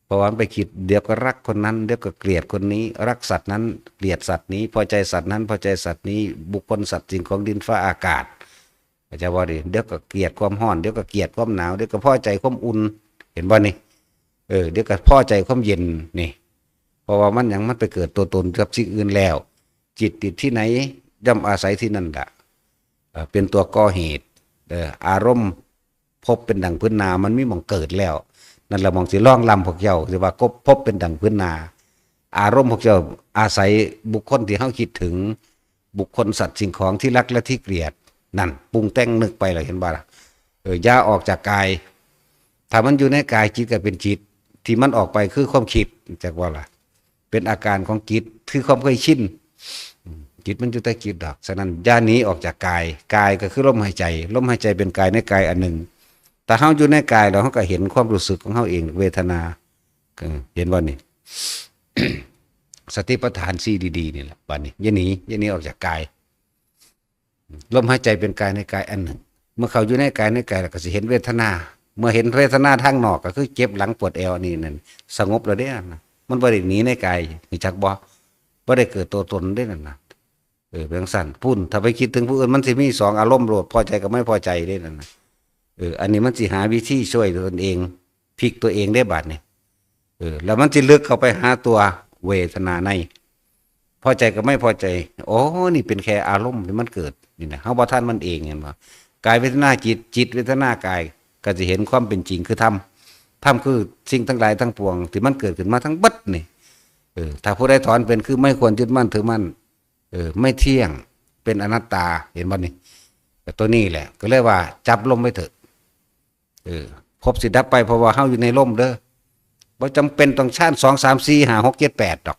เพราะว่าไปคิดเดี๋ยวก็รักคนนั้นเดี๋ยวก็เกลียดคนนี้รักสัตว์นั้นเกลียดสัตว์นี้พอใจสัตว์นั้นพอใจสัตว์นี้บุคคลสัตว์สิ่งของดินฟ้าอากาศอาจจะว่าดิเดี๋ยวก็เกลียดความร้อนเดี๋ยวก็เกลียดความหนาวเดี๋ยวก็พอใจความอุ่นเห็นบ่นี่เดี๋ยวก็พอใจความเย็นนี่เพราะว่ามันยังมันไปเกิดตัวตนกับสิ่งอื่นแล้วจิตติดที่ไหนย่อมอาศัยที่นั่นแหละเป็นตัวก่อเหตุอารมณ์พบเป็นดังพื้นนามันไม่มองเกิดแล้วนั่นแหละมองสิล่องลำพวกเจ้าสิว่าก็พบเป็นดังพื้นนาอารมณ์พวกเจ้าอาศัยบุคคลที่เขาคิดถึงบุคคลสัตว์สิ่งของที่รักและที่เกลียดนั่นปรุงแต่งนึกไปเลยเห็นบ่ล่ะย่าออกจากกายถ้ามันอยู่ในกายจิตก็เป็นจิตที่มันออกไปคือความคิดจากว่าล่ะเป็นอาการของจิตคือความเคยชินจิตมันอยู่ใต้จิตดอกฉะนั้นย่านี้ออกจากกายกายก็คือลมหายใจลมหายใจเป็นกายในกายอันหนึ่งแต่เฮาอยู่ในกายเราเฮาก็เห็นความรู้สึกของเฮาเองเวทนาเห็นบ่นี่ สติปัฏฐาน4ดีๆนี่แหละบัดนี้อย่าหนีออกจากกายลมหายใจเป็นกายในกายอันหนึ่งเมื่อเขาอยู่ในกายเราก็สิเห็นเวทนาเมื่อเห็นเวทนาทางนอกก็คือเจ็บหลังปวดเอวนี่นั่นสงบแล้วเด้นะมันบ่ได้หนีในกายนี่จักบ่ได้เกิดตัวตนได้นั่นน่ะเพียงสั้นพุ่นถ้าไปคิดถึงผู้อื่นมันสิมี2อารมณ์โลภพอใจกับไม่พอใจได้นั่นน่ะอันนี้มันสิหาวิธีช่วยตนเองพลิกตัวเองได้บาดนี่แล้วมันสิลึกเข้าไปหาตัวเวทนาในพอใจกับไม่พอใจอ๋อนี่เป็นแค่อารมณ์ที่มันเกิดนี่นะเฮาบ่ทันมันเองเห็นบ่กายเวทนาจิตเวทนากายก็จะเห็นความเป็นจริงคือธรรมคือสิ่งทั้งหลายทั้งปวงที่มันเกิดขึ้นมาทั้งบัดนี่ถ้าผู้ใดถอนเป็นคือไม่ควรยึดมั่นถือมั่นไม่เที่ยงเป็นอนัตตาเห็นบ่นี่ตัวนี้แหละก็เลยว่าจับลมไว้เถอะพบสิดับไปเพราะว่าเฮาอยู่ในลมเด้อบ่จำเป็นต้องฌาน2 3 4 5 6 7 8ดอก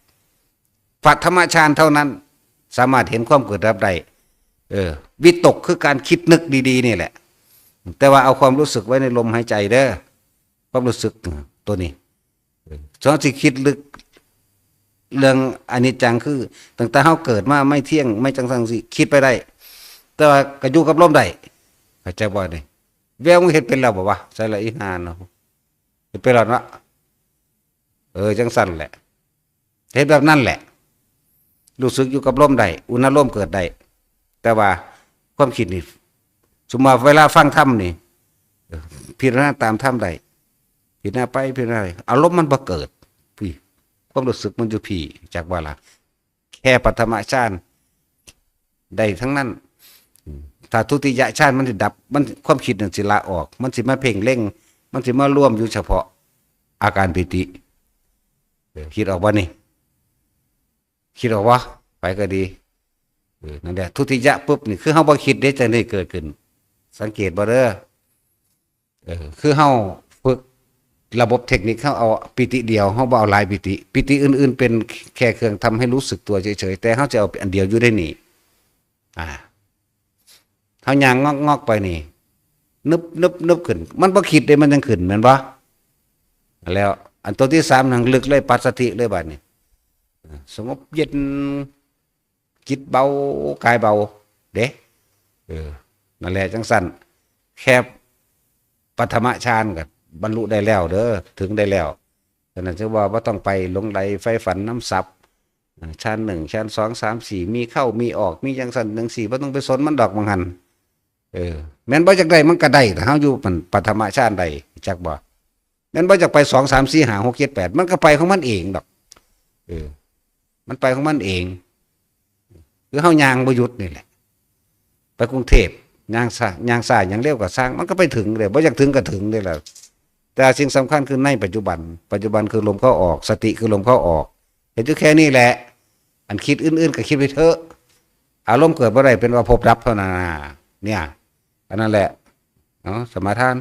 ปัทมฌานเท่านั้นสามารถเห็นความเกิดดับได้วิตกคือการคิดนึกดีๆนี่แหละแต่ว่าเอาความรู้สึกไว้ในลมหายใจเด้อความรู้สึกตัวนี้สอนสิคิดลึกเรื่องอนิจจังคือตั้งแต่เฮาเกิดมาไม่เที่ยงไม่จังสังสิคิดไปได้แต่ว่าก็อยู่กับลมได้เข้าใจบ่นี่แววมึงเฮ็ดเป็นแล้วบ่วะใส่ละอีหานเนาะเฮ็ดเป็นแล้วเนาะจังสั่นแหละเฮ็ดแบบนั้นแหละรู้สึกอยู่กับลมได้อุณหภูมิเกิดได้แต่ว่าความคิดนี่สมมุติเวลาฟังธรรมนี่พิจารณาตามธรรมได้พิจารณาไปพิจารณาอารมณ์มันบ่เกิดพี่ ความรู้สึกมันอยู่พี่จากว่าล่ะแค่ปฐมฌานได้ทั้งนั้นถ้าทุติยฌานมันสิดับมันความคิดนั่นสิละออกมันสิมาเพ่งเล็งมันสิมาร่วมอยู่เฉพาะอาการปิติคิดออกบ่นี่คิดออกว่าไปก็ดีนั่นแหละทุติยะปุ๊บนี่คือเฮาบ่คิดได้จะได้เกิดขึ้นสังเกตบ่เด้อคือเฮาฝึกระบบเทคนิคเฮาเอาปิติเดียวเฮาบ่เอาหลายปิติปิติอื่นๆเป็นแค่เครื่องทำให้รู้สึกตัวเฉยๆแต่เฮาจะเอาอันเดียวอยู่ได้นี่เฮาย่างงอกๆไปนี่นึบขึ้นมันบ่คิดได้มันจังขึ้นแม่นบ่แล้วอันตัวที่3นั่งลึกเลยปัสสติเลยบัดนี้สงบเย็นจิตเบากายเบาเด้นั่นแหละจังสั่นแค่ปฐมฌานก็บรรลุได้แล้วเด้อถึงได้แล้วฉะนั้นจึงว่าบ่ต้องไปหลงไหลใฝ่ฝันน้ำซับฌาน1ฌาน2 3 4มีเข้ามีออกมีจังสั่นจังซี่บ่ต้องไปสนมันดอกมังหันแม่นบ่จักได้มันก็ได้ถ้าเฮาอยู่มันปฐมฌานได้จักบ่แม่นบ่จักไป2 3 4 5 6 7 8มันก็ไปของมันเองดอกมันไปของมันเองคือเฮาย่างบ่หยุดนี่แหละไปกรุงเทพย่างซ่าอย่างเร็วก็สร้างมันก็ไปถึงเลยบ่อยากถึงก็ถึงได้แล้วแต่สิ่งสำคัญคือในปัจจุบันคือลมเข้าออกสติคือลมเข้าออกเห็นอยู่แค่นี้แหละอันคิดอื่นๆก็คิดไปเถอะอารมณ์เกิดบ่ได้เป็นว่าพบรับเท่านั้นเนี่ยอันนั้นแหละเนาะสมาทาน